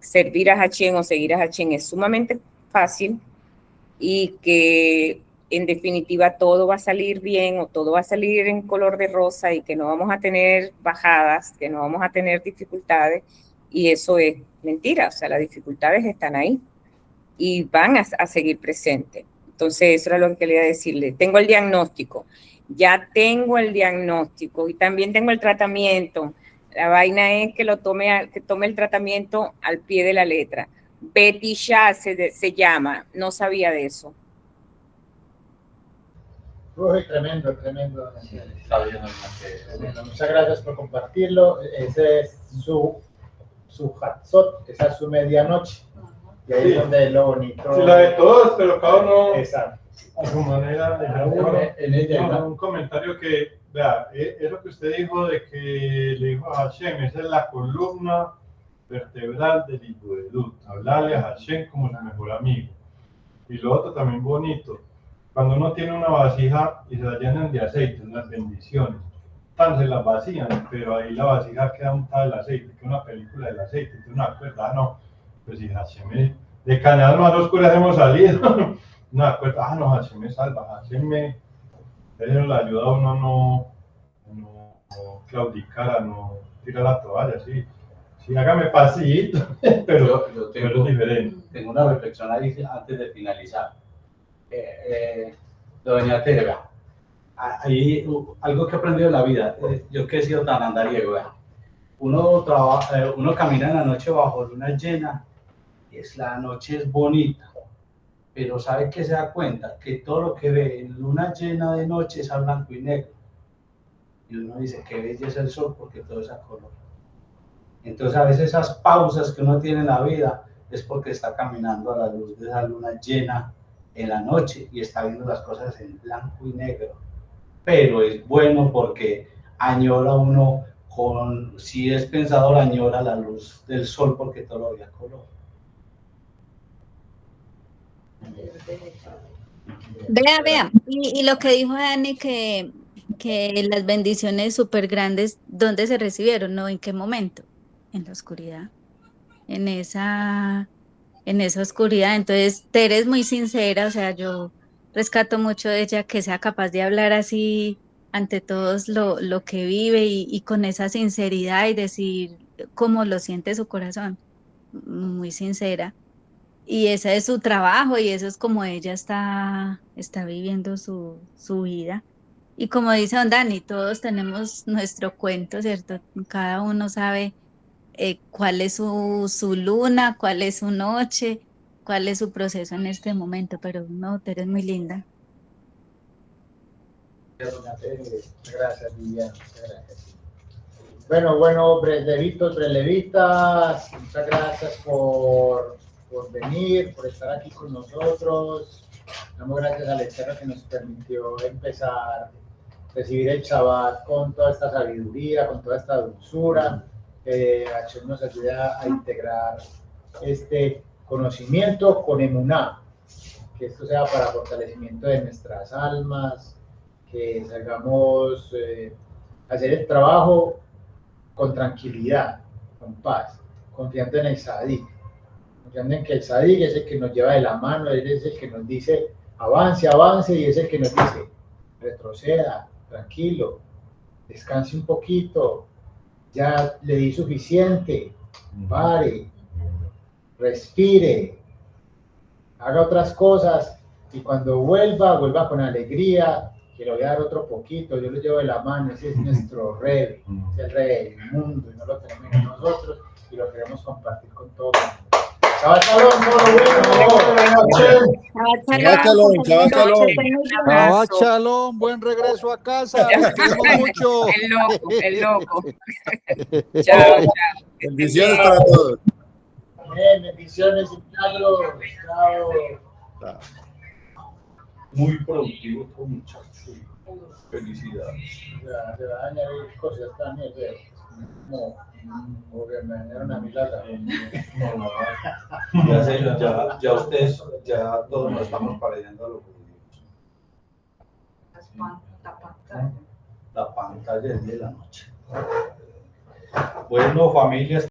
servir a Hashem o seguir a Hashem es sumamente fácil y que en definitiva todo va a salir bien o todo va a salir en color de rosa y que no vamos a tener bajadas, que no vamos a tener dificultades, y eso es mentira, o sea, las dificultades están ahí y van a seguir presentes. Entonces eso era lo que quería decirle. Tengo el diagnóstico, ya tengo el diagnóstico y también tengo el tratamiento. La vaina es que tome el tratamiento al pie de la letra. Betty Shah se llama, no sabía de eso. Uy, tremendo. Tremendo. Muchas gracias por compartirlo. Ese es su Hatzot, esa es su medianoche. Y ahí es donde lo bonito. Sí, la de todos, pero cada uno exacto. a su manera. Un comentario que, vea, es lo que usted dijo de que le dijo a Hashem, esa es la columna vertebral del Hibudedut, hablarle a Hashem como su mejor amigo. Y lo otro también bonito, cuando uno tiene una vasija y se la llenan de aceite, unas bendiciones, tan se las vacían, pero ahí la vasija queda untada del aceite, que una película del aceite, entonces una cuerda, no, pues si Hashem de cañadas más oscuras hemos salido, una cuerda, no, Hashem me salva, Hashem me ayuda a uno no claudicar, a no tirar la toalla, sí. Sí, hágame pasito, pero yo es diferente. Tengo una reflexión ahí antes de finalizar. Doña Tere, hay algo que he aprendido en la vida. Yo que he sido tan andariego, uno camina en la noche bajo luna llena, la noche es bonita, pero ¿sabe qué se da cuenta? Que todo lo que ve en luna llena de noche es a blanco y negro. Y uno dice, qué belleza el sol, porque todo es a color. Entonces a veces esas pausas que uno tiene en la vida es porque está caminando a la luz de esa luna llena en la noche y está viendo las cosas en blanco y negro. Pero es bueno porque añora uno, si es pensador, añora la luz del sol porque todo lo ve a color. Vea. Y lo que dijo Dani, que las bendiciones súper grandes, ¿dónde se recibieron? ¿No? ¿En qué momento? En la oscuridad, en esa oscuridad. Entonces, Tere es muy sincera, o sea, yo rescato mucho de ella que sea capaz de hablar así ante todos lo que vive y con esa sinceridad y decir cómo lo siente su corazón, muy sincera. Y ese es su trabajo y eso es como ella está viviendo su vida. Y como dice don Dani, todos tenemos nuestro cuento, ¿cierto? Cada uno sabe cuál es su luna, cuál es su noche, cuál es su proceso en este momento, pero no, tú eres muy linda. Gracias, Viviana. Gracias. Bueno, Brelevitas, muchas gracias por venir, por estar aquí con nosotros. Damos gracias al Eterno que nos permitió empezar, recibir el Shabbat con toda esta sabiduría, con toda esta dulzura. Que Hashem nos ayuda a integrar este conocimiento con emuná, que esto sea para fortalecimiento de nuestras almas, que salgamos a hacer el trabajo con tranquilidad, con paz, confiando en el Sadik, confiando en que el Sadik es el que nos lleva de la mano, él es el que nos dice avance, y es el que nos dice retroceda, tranquilo, descanse un poquito, ya le di suficiente, pare, respire, haga otras cosas y cuando vuelva con alegría, que le voy a dar otro poquito, yo lo llevo de la mano, ese es nuestro rey, es el rey del mundo y no lo tenemos en nosotros y lo queremos compartir con todo el mundo. Shabbat shalom, todo lo bueno. Shabbat shalom, Shabbat shalom. Shabbat shalom, buen regreso a casa, los queremos mucho. El loco. Chao. Bendiciones para todos. Amén, bendiciones y milagros. Chao. Muy productivo todo, muchacho. Felicidades. Se va a añadir cosas también, como que me dañaron a mí la Ya ustedes, ya todos nos estamos pareciendo a los judíos. La pantalla es de la noche. Bueno, familias.